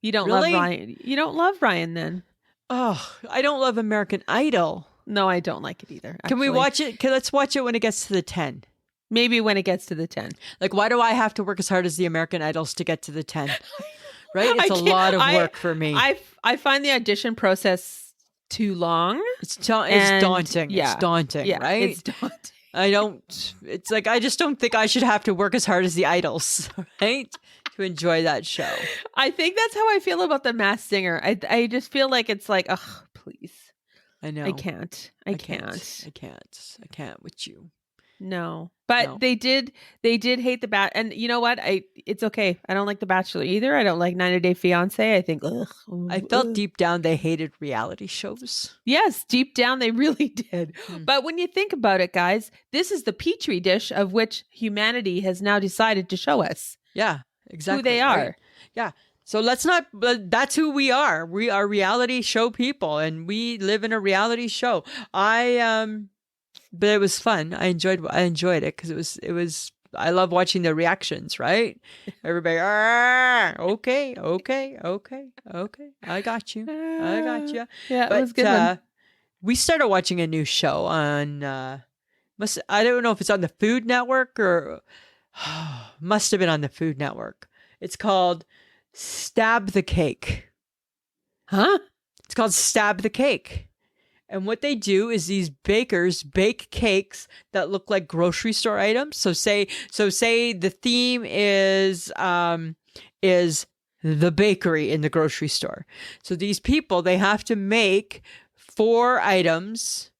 You don't love Ryan. You don't love Ryan then. Oh, I don't love American Idol. No, I don't like it either. Actually. Can we watch it? Let's watch it when it gets to the 10. Maybe when it gets to the 10. Like, why do I have to work as hard as the American Idols to get to the 10? Right? It's a lot of work for me. I find the audition process too long. It's daunting. Yeah, it's daunting, yeah, right? It's daunting. It's like, I just don't think I should have to work as hard as the Idols, right? To enjoy that show. I think that's how I feel about The Masked Singer. I just feel like it's like, oh, please. I know. I can't with you. No. But they did hate the bat, and you know what? It's okay. I don't like The Bachelor either. I don't like 90 Day Fiance. I think I felt deep down they hated reality shows. Yes, deep down they really did. But when you think about it, guys, this is the petri dish of which humanity has now decided to show us. Yeah, exactly. Who they are. Right? Yeah. So that's who we are. We are reality show people, and we live in a reality show. But it was fun. I enjoyed it because I love watching the reactions, right? Everybody, okay. I got you. Yeah, but, it was good. We started watching a new show on, I don't know if it's on the Food Network or must have been on the Food Network. It's called Stab the Cake. Huh? It's called Stab the Cake. And what they do is these bakers bake cakes that look like grocery store items. So say the theme is the bakery in the grocery store. So these people, they have to make 4 items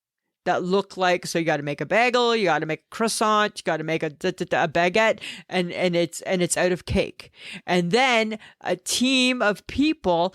that look like, so you got to make a bagel, you got to make a croissant, you got to make a baguette, and it's out of cake. And then a team of people,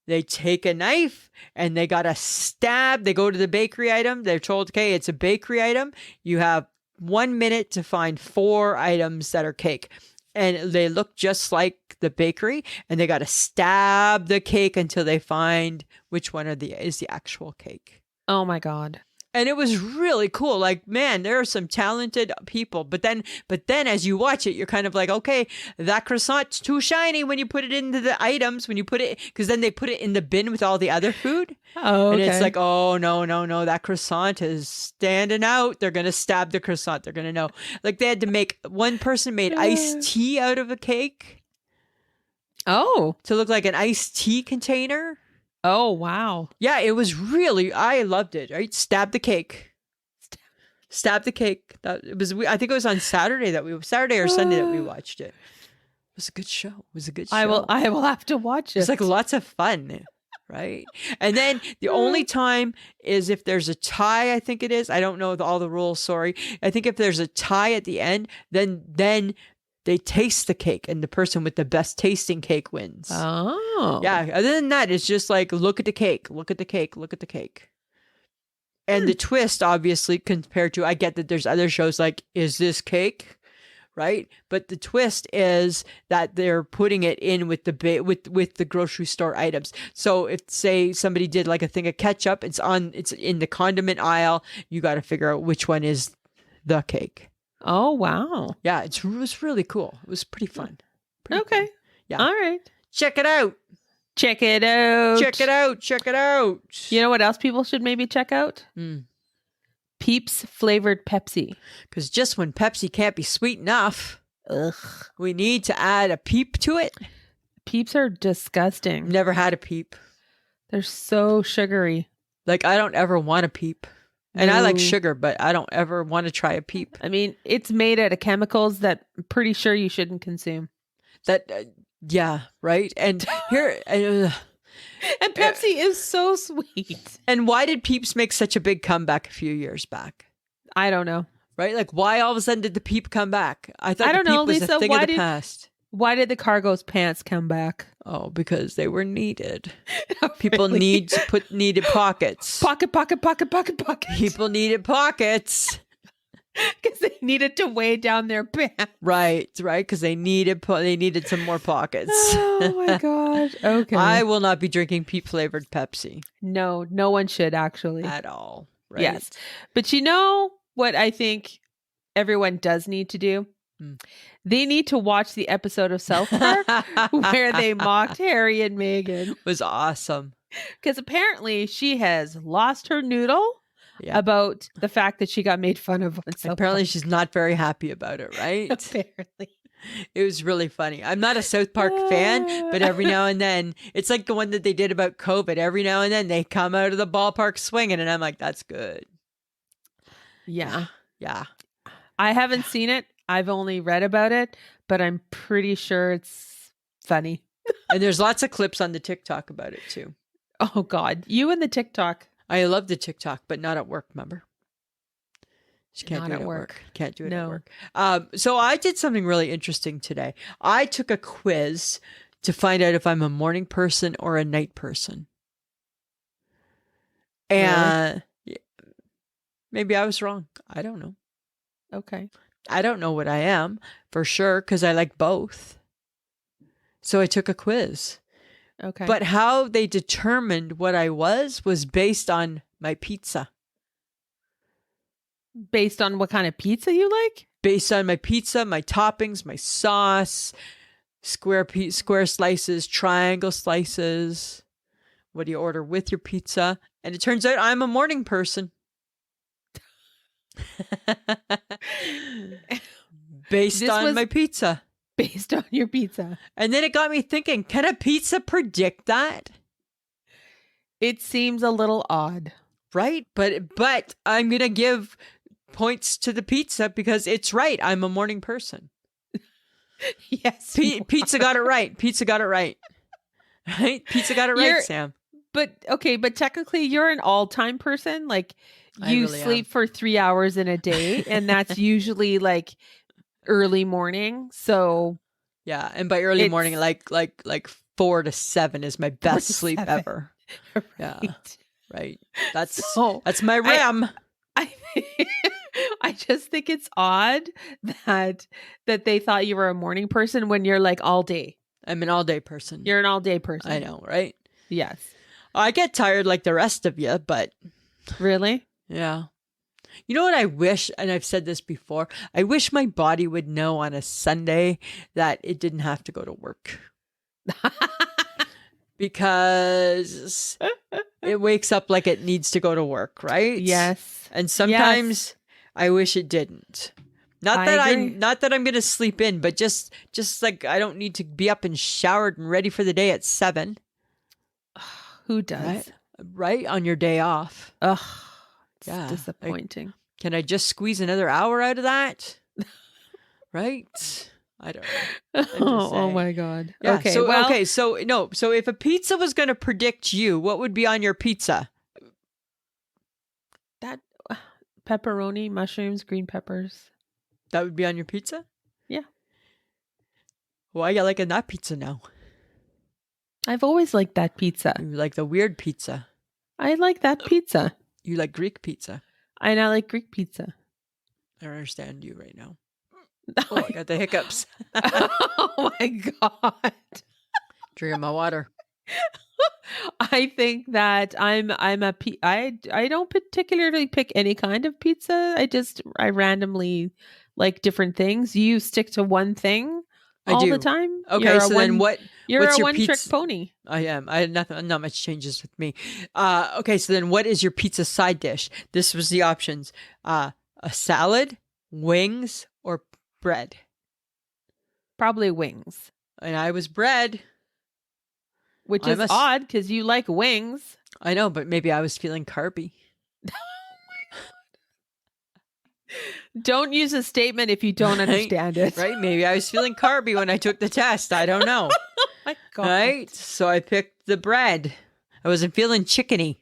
they take a knife and they got to stab. They go to the bakery item. They're told, okay, it's a bakery item. You have 1 minute to find 4 items that are cake. And they look just like the bakery. And they got to stab the cake until they find which one is the actual cake. Oh, my God. And it was really cool. Like, man, there are some talented people. But then as you watch it, you're kind of like, okay, that croissant's too shiny when you put it into the items, because then they put it in the bin with all the other food. Oh, okay. And it's like, oh, no, that croissant is standing out. They're going to stab the croissant. They're going to know. Like, they had to one person made iced tea out of a cake. Oh. To look like an iced tea container. Oh, wow. Yeah, it was I loved it, right? Stab the cake. Stab the cake. I think it was on Saturday or Sunday that we watched it. It was a good show. I will have to watch it. It's like lots of fun, right? And then the only time is if there's a tie, I think it is. I don't know all the rules, sorry. I think if there's a tie at the end, then they taste the cake, and the person with the best tasting cake wins. Oh. Yeah. Other than that, it's just like, look at the cake. And the twist, obviously, compared to, I get that there's other shows like, is this cake? Right? But the twist is that they're putting it in with the grocery store items. So if, say, somebody did like a thing of ketchup, it's in the condiment aisle. You got to figure out which one is the cake. Oh, wow. Yeah, it was really cool. It was pretty fun. Okay. Fun. Yeah. All right. Check it out. Check it out. You know what else people should maybe check out? Peeps flavored Pepsi. Because just when Pepsi can't be sweet enough, we need to add a peep to it. Peeps are disgusting. Never had a peep. They're so sugary. Like, I don't ever want a peep. And I like sugar, but I don't ever want to try a peep. I mean, it's made out of chemicals that I'm pretty sure you shouldn't consume. Yeah, right? And here... and Pepsi is so sweet. And why did Peeps make such a big comeback a few years back? I don't know. Right? Like, why all of a sudden did the Peep come back? I thought I don't know, was Lisa, a thing of the past. Why did the Cargo's pants come back? Oh, because they were needed. People needed pockets. Pocket. People needed pockets. Because they needed to weigh down their pants. Right. Because they needed some more pockets. Oh my God. Okay. I will not be drinking peep flavored Pepsi. No one should actually. At all. Right? Yes. But you know what I think everyone does need to do? They need to watch the episode of South Park where they mocked Harry and Meghan. It was awesome. Because apparently she has lost her noodle. about the fact that she got made fun of on South Apparently Park. she's not very happy about it, right? Apparently. It was really funny. I'm not a South Park fan, but every now and then, it's like the one that they did about COVID. Every now and then they come out of the ballpark swinging, and I'm like, that's good. Yeah. Yeah. I haven't seen it. I've only read about it, but I'm pretty sure it's funny. And there's lots of clips on the TikTok about it too. Oh God. You and the TikTok. I love the TikTok, but not at work, remember? She can't Not do it at at work. work. Can't do it No. at work. So I did something really interesting today. I took a quiz to find out if I'm a morning person or a night person. And maybe I was wrong. I don't know. Okay. I don't know what I am for sure because I like both. So I took a quiz. Okay. But how they determined what I was based on my pizza. Based on what kind of pizza you like? Based on my pizza, my toppings, my sauce, square slices, triangle slices. What do you order with your pizza? And it turns out I'm a morning person. Based on my pizza. Based on your pizza. And then it got me thinking, can a pizza predict that? It seems a little odd. Right? But I'm going to give points to the pizza because it's right. I'm a morning person. Yes. Pizza got it right. Pizza got it right. Right? Pizza got it right, Sam. But technically you're an all-time person. Like you really sleep am. for 3 hours in a day and that's usually like early morning. So yeah, and by early morning, like 4 to 7 is my best sleep 7. ever. Right. Yeah, right. That's So, that's my REM. I just think it's odd that they thought you were a morning person when you're like all day. I'm an all day person. You're an all day person. I know, right? Yes. I get tired like the rest of you, but really, yeah. You know what I wish, and I've said this before, I wish my body would know on a Sunday that it didn't have to go to work. Because it wakes up like it needs to go to work, right? Yes. And sometimes I wish it didn't. Not that I'm going to sleep in, but just like I don't need to be up and showered and ready for the day at 7. Who does? Right? On your day off. Ugh. It's Yeah. disappointing. Like, can I just squeeze another hour out of that? Right? I don't know. Oh my God. Yeah, okay. So if a pizza was going to predict you, what would be on your pizza? That pepperoni, mushrooms, green peppers. That would be on your pizza? Yeah. Why you liking that pizza now? I've always liked that pizza. You like the weird pizza. I like that pizza. You like Greek pizza. And I like Greek pizza. I don't understand you right now. Oh, I got the hiccups. Oh my God. Drinking my water. I think that I don't particularly pick any kind of pizza. I randomly like different things. You stick to one thing all the time. Okay, so then what's a your one-trick pony. I am. Not much changes with me. Okay, so then what is your pizza side dish? This was the options. A salad, wings, or bread. Probably wings. And I was bread. Which is odd because you like wings. I know, but maybe I was feeling carby. Oh my God. Don't use a statement if you don't understand it. Right? Maybe I was feeling carby when I took the test. I don't know. Oh my God. Right? So I picked the bread. I wasn't feeling chickeny.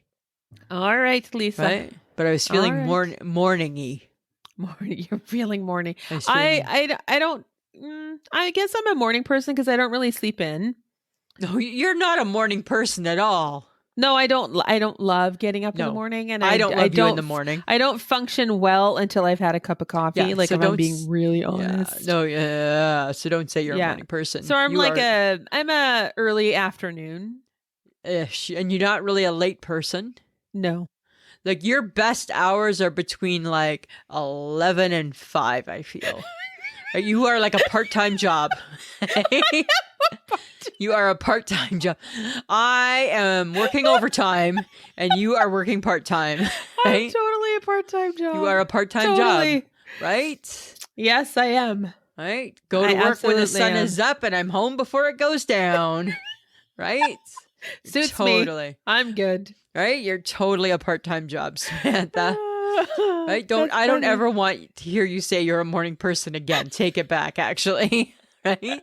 All right, Lisa. Right? But I was feeling morning-y. You're feeling morning. I don't. I guess I'm a morning person because I don't really sleep in. No, you're not a morning person at all. No, I don't love getting up in the morning, and I don't love you in the morning. I don't function well until I've had a cup of coffee. Yeah, if I'm being really honest. So don't say you're a morning person. So I'm I'm a early afternoon ish, and you're not really a late person. No. Like your best hours are between 11 and 5, I feel. You are like a part-time job. You are a part-time job. I am working overtime and you are working part-time. Right? I'm totally a part-time job. You are a part-time job, right? Yes, I am. Right? Go to work when the sun am. is up and I'm home before it goes down. Right? Suits totally. me. I'm good. Right? You're totally a part-time job, Samantha. Right? I don't ever want to hear you say you're a morning person again. Take it back, actually. Right?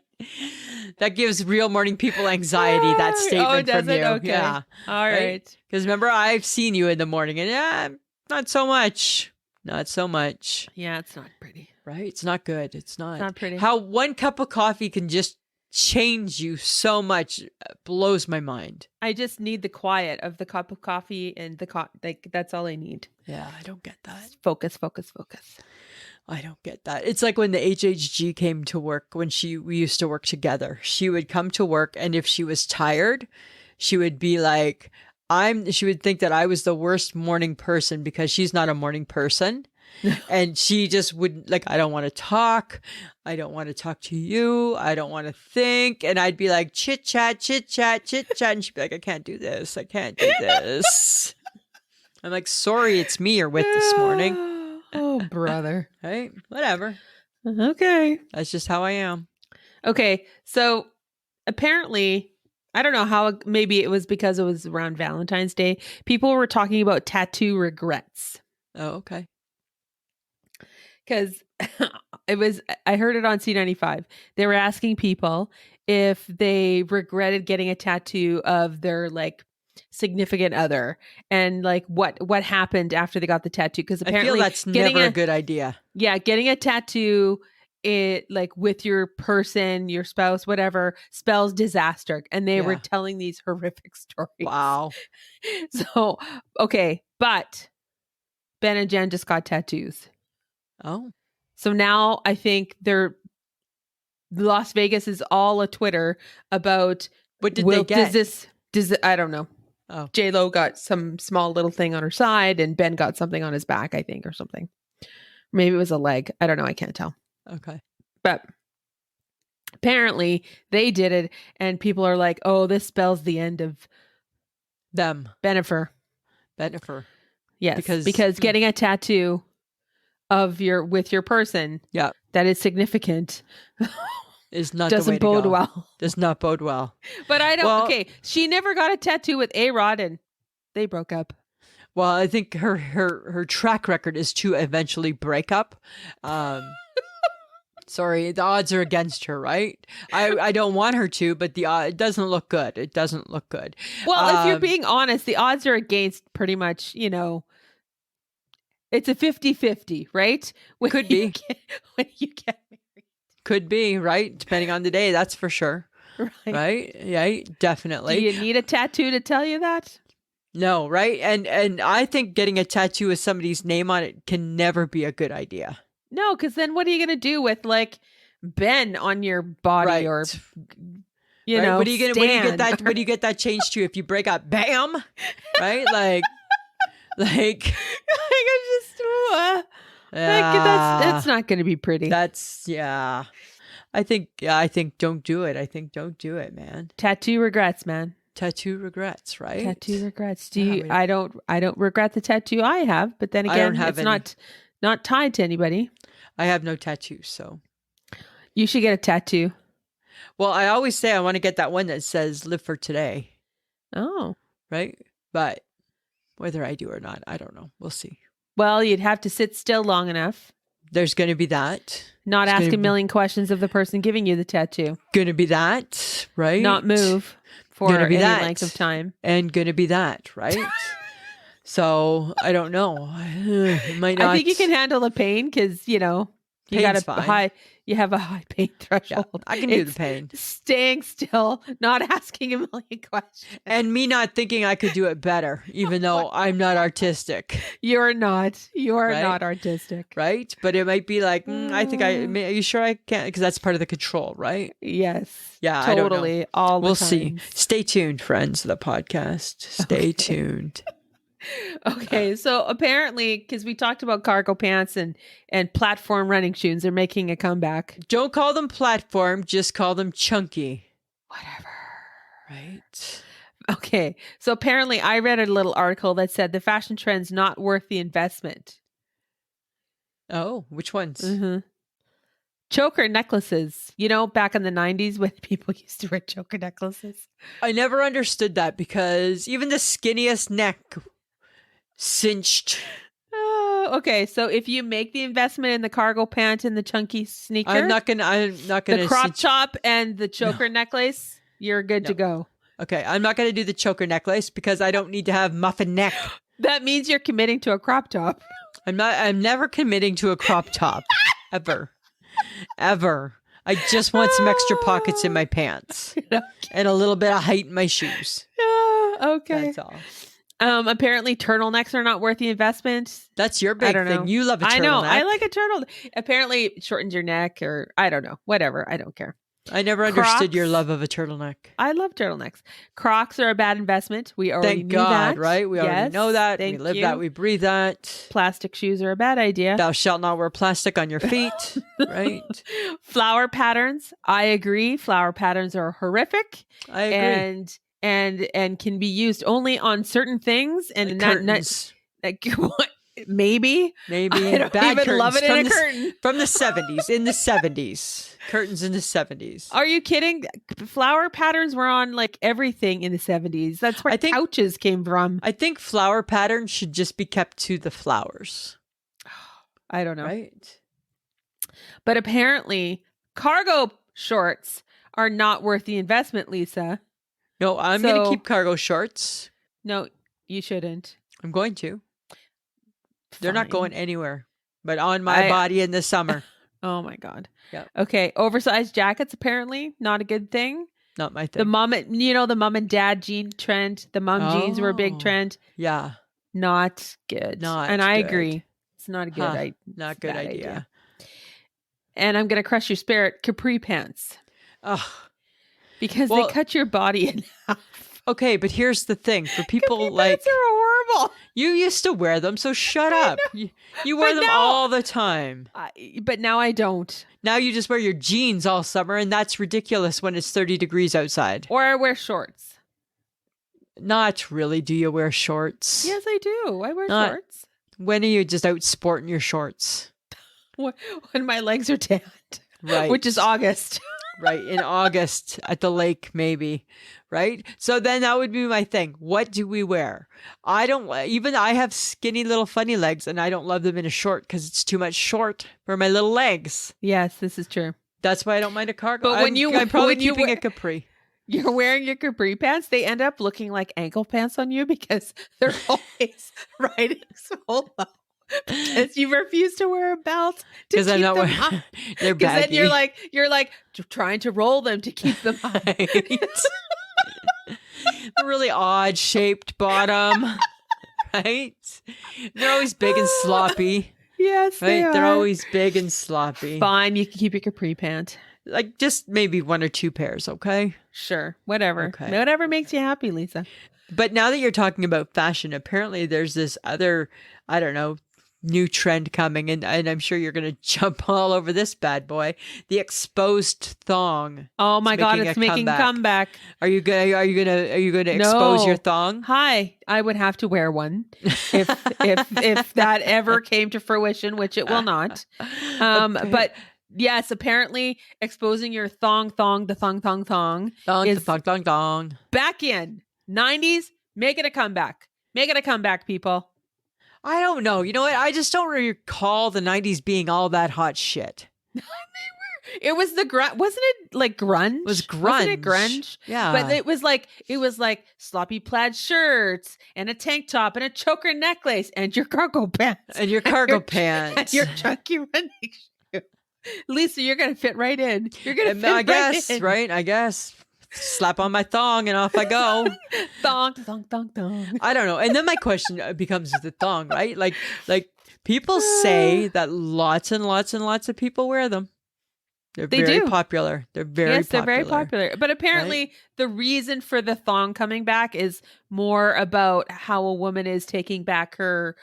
That gives real morning people anxiety, that statement from you. Okay. Yeah. All right. Because remember, I've seen you in the morning and not so much. Not so much. Yeah, it's not pretty. Right? It's not good. It's not pretty. How one cup of coffee can just change you so much blows my mind. I just need the quiet of the cup of coffee and like that's all I need. Yeah, I don't get that. Just focus. I don't get that. It's like when the HHG came to work, when we used to work together. She would come to work, and if she was tired, she would be like, she would think that I was the worst morning person because she's not a morning person. And she just would I don't want to talk. I don't want to talk to you. I don't want to think. And I'd be like, chit chat. And she'd be like, I can't do this. I'm like, sorry, it's me you're with this morning. Oh, brother. Right? Whatever. Okay. That's just how I am. Okay. So apparently, I don't know how, maybe it was because it was around Valentine's Day. People were talking about tattoo regrets. Oh, okay. Because I heard it on C95. They were asking people if they regretted getting a tattoo of their significant other and what happened after they got the tattoo. Because apparently I feel that's never a good idea. Yeah, getting a tattoo with your person, your spouse, whatever, spells disaster. And they were telling these horrific stories. Wow. So, okay. But Ben and Jen just got tattoos. Oh. So now I think Las Vegas is all a Twitter about what did they get? I don't know. Oh. J-Lo got some small little thing on her side and Ben got something on his back, I think, or something. Maybe it was a leg. I don't know. I can't tell. Okay. But apparently they did it and people are like, oh, this spells the end of them. Benifer. Yes. Because getting a tattoo with your person that is significant is not doesn't the way to bode go. well. Does not bode well. But I don't. Okay, she never got a tattoo with A-Rod, and they broke up. Well, I think her track record is to eventually break up. Sorry, the odds are against her, right? I don't want her to, but it doesn't look good. It doesn't look good. Well, if you're being honest, the odds are against pretty much, it's a 50-50, right? Could be. When you get married. Could be, right? Depending on the day, that's for sure. Right? Yeah, definitely. Do you need a tattoo to tell you that? No, right? And I think getting a tattoo with somebody's name on it can never be a good idea. No, because then what are you going to do with Ben on your body or What do you get that changed to if you break up? Bam! Right? That's not going to be pretty. I think don't do it. I think don't do it, man. Tattoo regrets, man. Tattoo regrets, right? Tattoo regrets. I don't regret the tattoo I have, but then again, it's not tied to anybody. I have no tattoos, so you should get a tattoo. Well, I always say I want to get that one that says "Live for today." Oh, right. But whether I do or not, I don't know. We'll see. Well, you'd have to sit still long enough. There's going to be that. Not ask a million questions of the person giving you the tattoo. Going to be that, right? Not move for any length of time. And going to be that, right? So I don't know. It might not. I think you can handle the pain because, you got you have a high pain threshold. Yeah, I can do the pain. Staying still, not asking a million questions. And me not thinking I could do it better, even though I'm not artistic. You're not. You are not artistic. Right? But it might be like, are you sure I can't? Because that's part of the control, right? Yes. Yeah, totally. I don't know. We'll see. Stay tuned, friends of the podcast. Stay tuned. Okay, so apparently, because we talked about cargo pants and platform running shoes, they're making a comeback. Don't call them platform, just call them chunky. Whatever. Right. Okay. So apparently I read a little article that said the fashion trend's not worth the investment. Oh, which ones? Mm-hmm. Choker necklaces. You know, back in the 90s when people used to wear choker necklaces. I never understood that because even the skinniest neck cinched. Okay, so if you make the investment in the cargo pant and the chunky sneaker, I'm not gonna the crop top and the choker necklace, you're good to go. Okay, I'm not gonna do the choker necklace because I don't need to have muffin neck. That means you're committing to a crop top. I'm never committing to a crop top. Ever. I just want some extra pockets in my pants. Okay. And a little bit of height in my shoes. Okay. That's all. Apparently turtlenecks are not worth the investment. That's your big thing. You love a turtleneck. I know. I like a turtle. Apparently it shortens your neck or I don't know. Whatever. I don't care. I never understood your love of a turtleneck. I love turtlenecks. Crocs are a bad investment. We already Thank knew God, that. right? We already know that. Thank we live you. that. We breathe that. Plastic shoes are a bad idea. Thou shalt not wear plastic on your feet, right? Flower patterns. I agree. Flower patterns are horrific. I agree. And can be used only on certain things and curtains. Maybe I don't bad even love it in a curtain from the 70s. In the 70s, curtains in the 70s. Are you kidding? Flower patterns were on like everything in the 70s. That's where couches came from. I think flower patterns should just be kept to the flowers. I don't know. Right. But apparently cargo shorts are not worth the investment, Lisa. No, I'm going to keep cargo shorts. No, you shouldn't. I'm going to. They're not going anywhere, but on my body in the summer. Oh my God. Yeah. Okay. Oversized jackets, apparently not a good thing. Not my thing. The mom and dad jean trend. The mom jeans were a big trend. Yeah. Not good. I agree. It's not a good idea. Not good idea. And I'm going to crush your spirit. Capri pants. Oh. Because they cut your body in half. Okay, but here's the thing. For people Capri like... pants are horrible. You used to wear them, so shut up. You wear them all the time. But now I don't. Now you just wear your jeans all summer, and that's ridiculous when it's 30 degrees outside. Or I wear shorts. Not really. Do you wear shorts? Yes, I do. I wear shorts. When are you just out sporting your shorts? When my legs are tanned. Right. Which is August. Right. In August at the lake, maybe. Right. So then that would be my thing. What do we wear? I have skinny little funny legs and I don't love them in a short because it's too much short for my little legs. Yes, this is true. That's why I don't mind a cargo. But I'm probably keeping a capri. You're wearing your capri pants, they end up looking like ankle pants on you because they're always right so low. Because you refuse to wear a belt to keep them up. They're baggy. Then you're like trying to roll them to keep them up. Right. A really odd shaped bottom, right? They're always big and sloppy. Yes, right. They're always big and sloppy. Fine, you can keep your capri pant. Like just maybe 1 or 2 pairs, okay? Sure, whatever. Okay. Whatever makes you happy, Lisa. But now that you're talking about fashion, apparently there's this other, I don't know, new trend coming, and I'm sure you're going to jump all over this bad boy. The exposed thong. Oh my God, it's making a comeback. Are you gonna expose your thong? Hi, I would have to wear one if that ever came to fruition, which it will not. Okay. But yes, apparently exposing your thong is thong. Back in 90s, make it a comeback. Make it a comeback, people. I don't know. You know what? I just don't recall the 90s being all that hot shit. It was wasn't it like grunge? It was grunge. Wasn't it grunge? Yeah. But it was like sloppy plaid shirts and a tank top and a choker necklace and your cargo pants. And your cargo pants. And your chunky running shoe. Lisa, you're going to fit right in. You're going to fit I guess, in. Right? I guess. Slap on my thong and off I go. Thong. I don't know. And then my question becomes the thong, right? Like people say that lots and lots and lots of people wear them. They're very popular. They're very popular. They're very popular. But apparently the reason for the thong coming back is more about how a woman is taking back her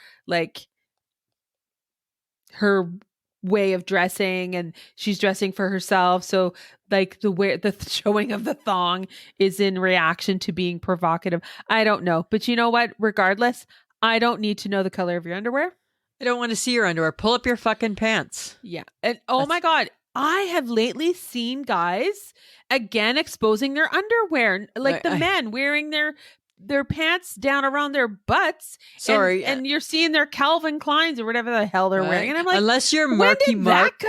way of dressing, and she's dressing for herself. So like the showing of the thong is in reaction to being provocative. I don't know. But you know what? Regardless, I don't need to know the color of your underwear. I don't want to see your underwear. Pull up your fucking pants. Yeah. And oh my God, I have lately seen guys again exposing their underwear, like the men wearing their pants down around their butts. Sorry. And you're seeing their Calvin Kleins or whatever the hell they're wearing. And I'm like, unless you're Marky Mark.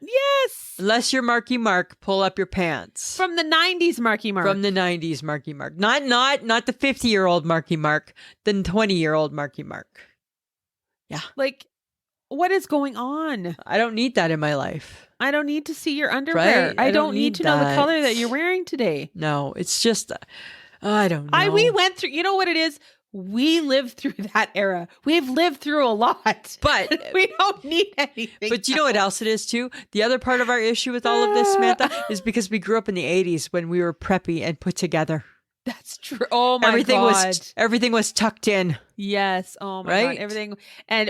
Yes. Unless you're Marky Mark, pull up your pants. From the 90s Marky Mark. From the 90s Marky Mark. Not the 50-year-old Marky Mark, the 20-year-old Marky Mark. Yeah. Like, what is going on? I don't need that in my life. I don't need to see your underwear. Right? I don't need to know the color that you're wearing today. No, it's just, I don't know. We went through, you know what it is? We lived through that era. We've lived through a lot. But we don't need anything. But you know what else it is too? The other part of our issue with all of this, Samantha, is because we grew up in the 80s when we were preppy and put together. That's true. Oh my God. Everything was tucked in. Yes. Oh my God. Everything.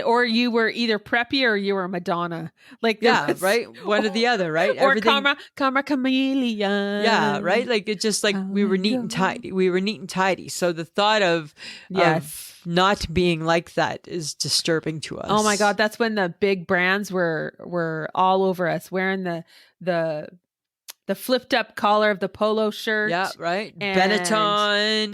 Or you were either preppy or you were Madonna. Like, right? One or the other, right? Or Karma Chameleon. Yeah, right? Like, it's just like we were neat and tidy. We were neat and tidy. So the thought of not being like that is disturbing to us. Oh my God. That's when the big brands were all over us, wearing the flipped up collar of the polo shirt. Yeah, right. Benetton,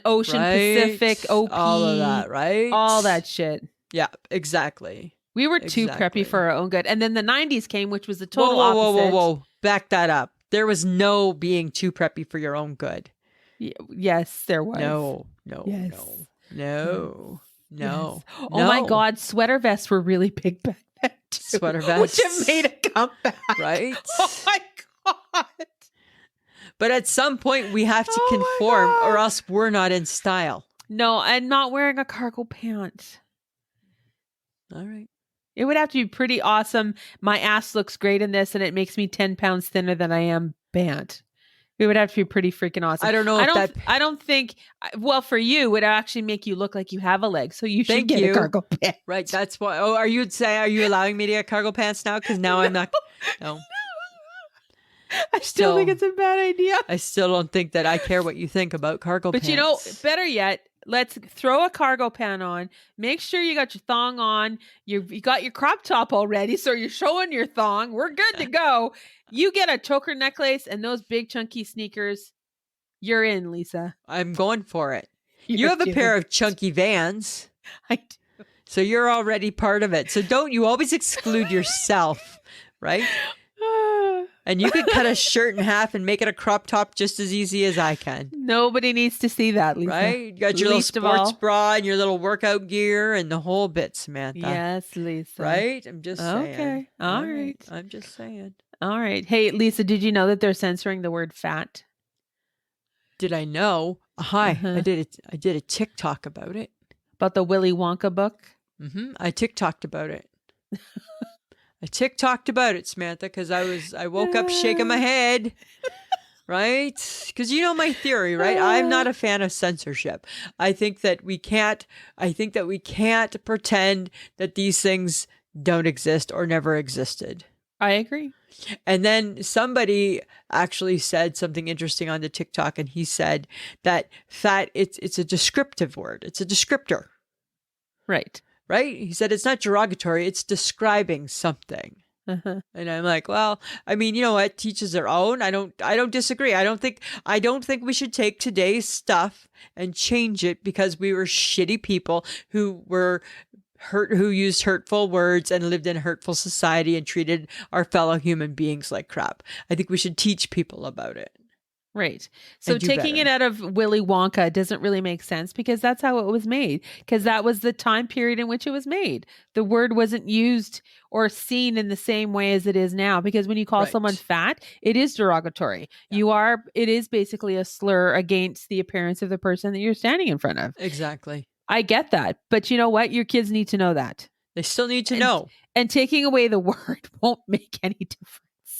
Ocean Pacific, OP. All of that, right? All that shit. Yeah, exactly. We were too preppy for our own good. And then the 90s came, which was the total opposite. Whoa. Back that up. There was no being too preppy for your own good. Yes, there was. No. Yes. Oh my God, sweater vests were really big back then too, sweater vests. Which have made a comeback. Right? Oh my God. But at some point we have to conform or else we're not in style. No, I'm not wearing a cargo pant. All right. It would have to be pretty awesome. My ass looks great in this and it makes me 10 pounds thinner than I am bant. It would have to be pretty freaking awesome. I don't know I don't think, well, for you, it would actually make you look like you have a leg. So you should get a cargo pant. Right. That's why. Oh, are you allowing me to get cargo pants now? Because now I'm not. No. I still think it's a bad idea. I still don't think that I care what you think about cargo pants. But you know, better yet, let's throw a cargo pant on. Make sure you got your thong on. You got your crop top already, so you're showing your thong. We're good to go. You get a choker necklace and those big chunky sneakers. You're in, Lisa. I'm going for it. You have a pair of chunky Vans. I do. So you're already part of it. So don't you always exclude yourself, right? And you could cut a shirt in half and make it a crop top just as easy as I can. Nobody needs to see that, Lisa. Right? You got your little sports bra and your little workout gear and the whole bit, Samantha. Yes, Lisa. Right? I'm just saying. Okay. All right. I'm just saying. All right. Hey, Lisa, did you know that they're censoring the word fat? Did I know? Hi. I did a TikTok about it. About the Willy Wonka book? Mm-hmm. I TikToked about it. I TikToked about it, Samantha, because I woke up shaking my head, right? Because you know my theory, right? I'm not a fan of censorship. I think that we can't pretend that these things don't exist or never existed. I agree. And then somebody actually said something interesting on the TikTok, and he said that fat, it's a descriptive word. It's a descriptor. Right. Right? He said it's not derogatory, it's describing something. And I'm like, well, I mean, you know what? Teaches their own. I don't disagree. I don't think we should take today's stuff and change it because we were shitty people who used hurtful words and lived in a hurtful society and treated our fellow human beings like crap. I think we should teach people about it. Right. So taking it out of Willy Wonka doesn't really make sense because that's how it was made. Because that was the time period in which it was made. The word wasn't used or seen in the same way as it is now. Because when you call someone fat, it is derogatory. Yeah. It is basically a slur against the appearance of the person that you're standing in front of. Exactly. I get that. But you know what? Your kids need to know that. They still need to know. And taking away the word won't make any difference.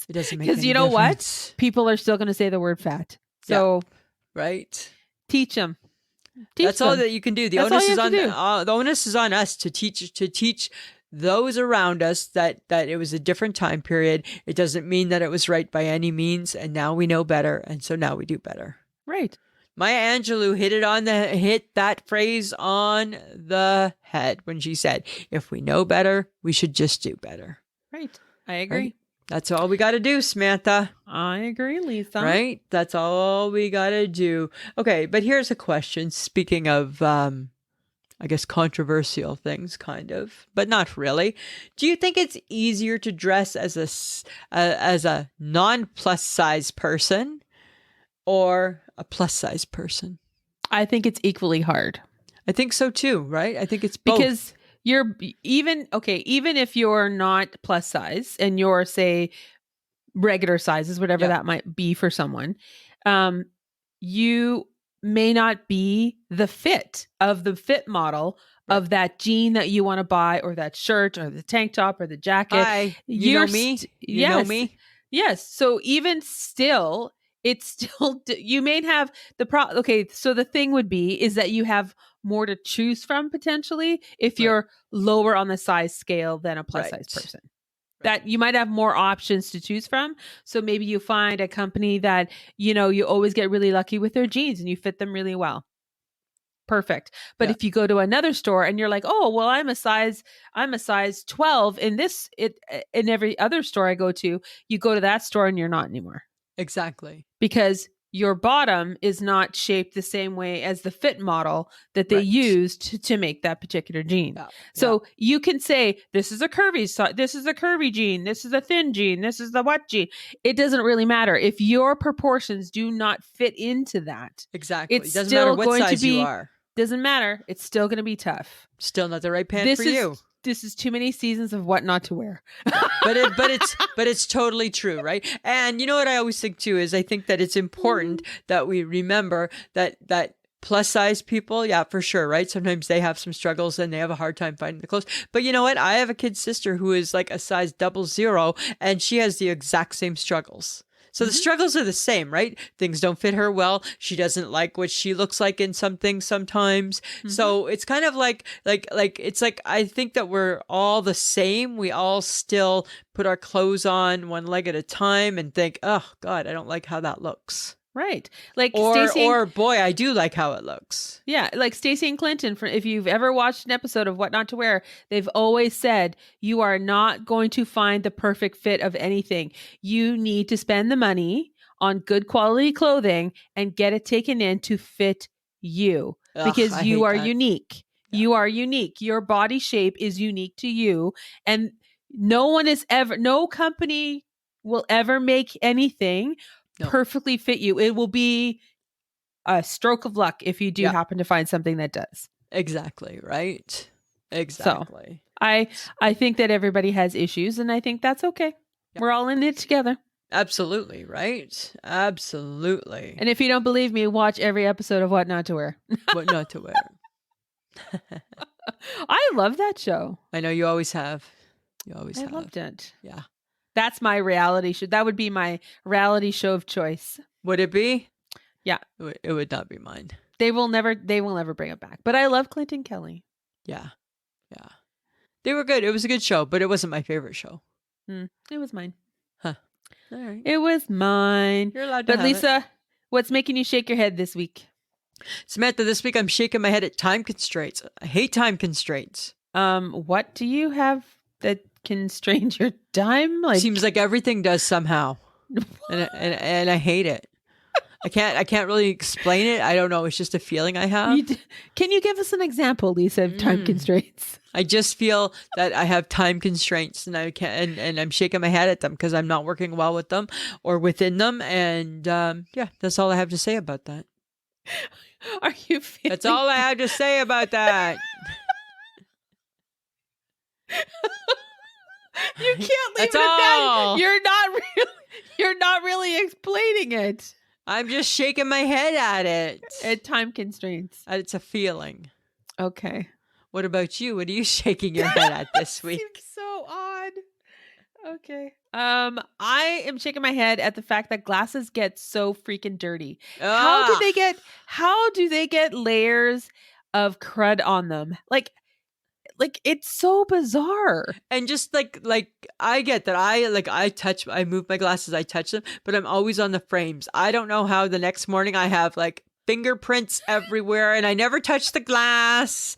It doesn't make any difference. Because you know what? People are still going to say the word fat. So, right. Teach them. That's all that you can do. The onus is on us to teach those around us that it was a different time period. It doesn't mean that it was right by any means. And now we know better. And so now we do better. Right. Maya Angelou hit that phrase on the head when she said, if we know better, we should just do better. Right. I agree. Right? That's all we got to do, Samantha. I agree, Lisa. Right? That's all we got to do. Okay, but here's a question. Speaking of, I guess, controversial things, kind of, but not really. Do you think it's easier to dress as a non-plus size person or a plus size person? I think it's equally hard. I think so too, right? I think it's both. Because even if you're not plus size and you're, say, regular sizes, whatever that might be for someone, you may not be the fit model of that jean that you want to buy, or that shirt, or the tank top, or the jacket. You know me. You know me. Yes. So even still, it's still, you may have okay. So the thing would be, is that you have more to choose from potentially if you're lower on the size scale than a plus size person. That you might have more options to choose from. So maybe you find a company that, you always get really lucky with their jeans and you fit them really well. Perfect. But if you go to another store and you're like, oh, well, I'm a size 12 in every other store I go to, you go to that store and you're not anymore. Exactly. Because your bottom is not shaped the same way as the fit model that they used to make that particular jean. Yeah. So you can say, this is a curvy jean, this is a thin jean, this is the what jean. It doesn't really matter. If your proportions do not fit into that. Exactly. It's it doesn't still matter what going size to be, you are. Doesn't matter. It's still going to be tough. Still not the right pant for you. This is too many seasons of what not to wear. but it's totally true, right? And you know what I always think too is I think that it's important that we remember that plus size people, yeah, for sure, right? Sometimes they have some struggles and they have a hard time finding the clothes. But you know what? I have a kid sister who is like a size 00, and she has the exact same struggles. So the struggles are the same, right? Things don't fit her well. She doesn't like what she looks like in some things sometimes. So it's kind of like it's like, I think that we're all the same. We all still put our clothes on one leg at a time and think, oh God, I don't like how that looks. Right. Like or boy, I do like how it looks. Yeah. Like Stacey and Clinton, if you've ever watched an episode of What Not to Wear, they've always said, you are not going to find the perfect fit of anything. You need to spend the money on good quality clothing and get it taken in to fit you, because you are unique. Yeah. You are unique. Your body shape is unique to you. And no company will ever make anything perfectly fit you. It will be a stroke of luck if you do happen to find something that does. Exactly, right? Exactly. So I think that everybody has issues, and I think that's okay. Yep. We're all in it together. Absolutely, right? Absolutely. And if you don't believe me, watch every episode of What Not to Wear. What Not to Wear. I love that show. I know you always have. I loved it. Yeah. That's my reality show. That would be my reality show of choice. Would it be? Yeah. It would not be mine. They will never bring it back. But I love Clinton Kelly. Yeah. Yeah. They were good. It was a good show, but it wasn't my favorite show. It was mine. Huh. All right. It was mine. You're allowed to have Lisa, it. What's making you shake your head this week? Samantha, this week I'm shaking my head at time constraints. I hate time constraints. What do you have that constrains your time? Seems like everything does somehow. and I hate it. I can't really explain it. I don't know. It's just a feeling I have. Can you give us an example, Lisa, of time constraints? I just feel that I have time constraints, and I can't, and I'm shaking my head at them because I'm not working well with them or within them. And that's all I have to say about that. Are you feeling? That's all I have to say about that. You can't leave it at that. You're not really explaining it. I'm just shaking my head at it. At time constraints. It's a feeling. Okay. What about you? What are you shaking your head at this week? Seems so odd. Okay. I am shaking my head at the fact that glasses get so freaking dirty. How do they get layers of crud on them? Like it's so bizarre. And just like I get that I move my glasses, I touch them, but I'm always on the frames. I don't know how the next morning I have like fingerprints everywhere and I never touch the glass.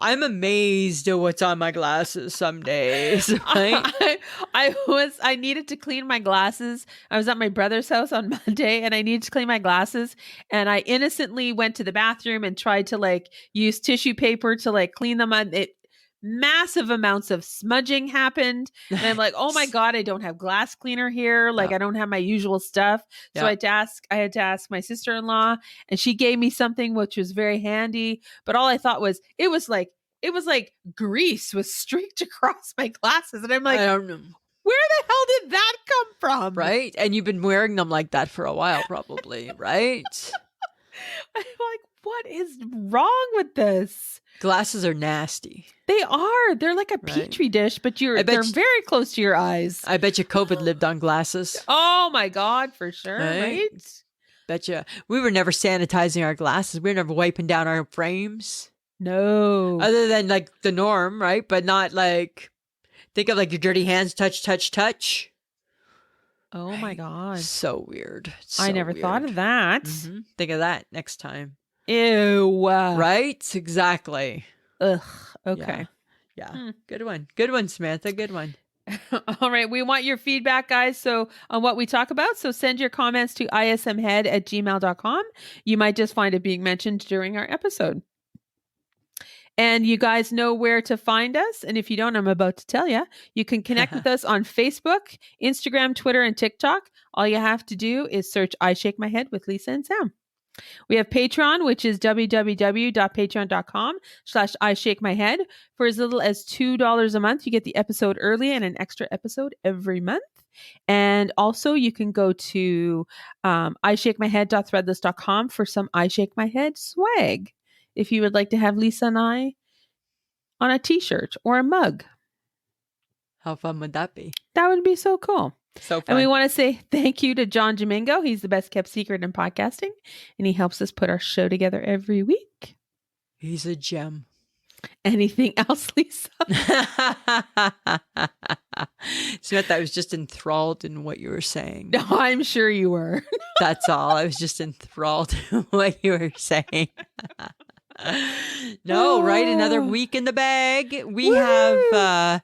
I'm amazed at what's on my glasses some days. Right? I needed to clean my glasses. I was at my brother's house on Monday and I needed to clean my glasses. And I innocently went to the bathroom and tried to like use tissue paper to like clean them. Massive amounts of smudging happened. And I'm like, oh my God, I don't have glass cleaner here. Like I don't have my usual stuff. So I had to ask my sister-in-law and she gave me something which was very handy. But all I thought was it was like grease was streaked across my glasses. And I'm like, I don't know. Where the hell did that come from? Right? And you've been wearing them like that for a while, probably, right? I'm like, what is wrong with this? Glasses are nasty. They are. They're like a petri dish, but they're very close to your eyes. I bet you COVID lived on glasses. Oh my God, for sure. Right? Bet you. We were never sanitizing our glasses. We were never wiping down our frames. No. Other than like the norm, right? But not like, think of like your dirty hands, touch. Oh my God. So weird. I never thought of that. Mm-hmm. Think of that next time. Ew. Right? Exactly. Ugh. Okay. Yeah. Good one. Good one, Samantha. Good one. All right. We want your feedback, guys. So on what we talk about. So send your comments to ismhead@gmail.com. You might just find it being mentioned during our episode. And you guys know where to find us. And if you don't, I'm about to tell you. You can connect with us on Facebook, Instagram, Twitter, and TikTok. All you have to do is search I Shake My Head with Lisa and Sam. We have Patreon, which is www.patreon.com/I Shake My Head. For as little as $2 a month, you get the episode early and an extra episode every month. And also you can go to ishakemyhead.threadless.com for some I Shake My Head swag. If you would like to have Lisa and I on a t-shirt or a mug. How fun would that be? That would be so cool. So fun. And we want to say thank you to John Domingo. He's the best kept secret in podcasting. And he helps us put our show together every week. He's a gem. Anything else, Lisa? Samantha, I was just enthralled in what you were saying. No, I'm sure you were. That's all. I was just enthralled in what you were saying. No, right? Another week in the bag. We have...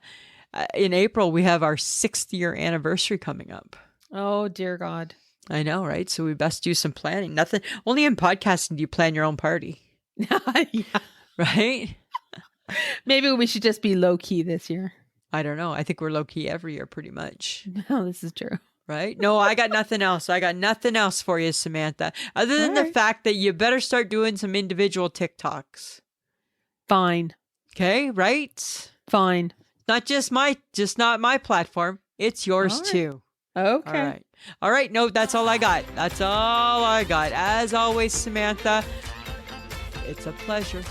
in April, we have our 6th year anniversary coming up. Oh, dear God. I know, right? So we best do some planning. Nothing. Only in podcasting do you plan your own party. Yeah. Right? Maybe we should just be low key this year. I don't know. I think we're low key every year pretty much. No, this is true. Right? No, I got nothing else. I got nothing else for you, Samantha. Other than the fact that you better start doing some individual TikToks. Fine. Okay, right? Fine. Not not my platform. It's yours too. Okay. All right. No, that's all I got. That's all I got. As always, Samantha, it's a pleasure.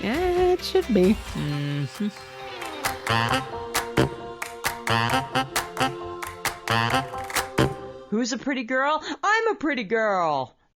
Yeah, it should be. Mm-hmm. Who's a pretty girl? I'm a pretty girl.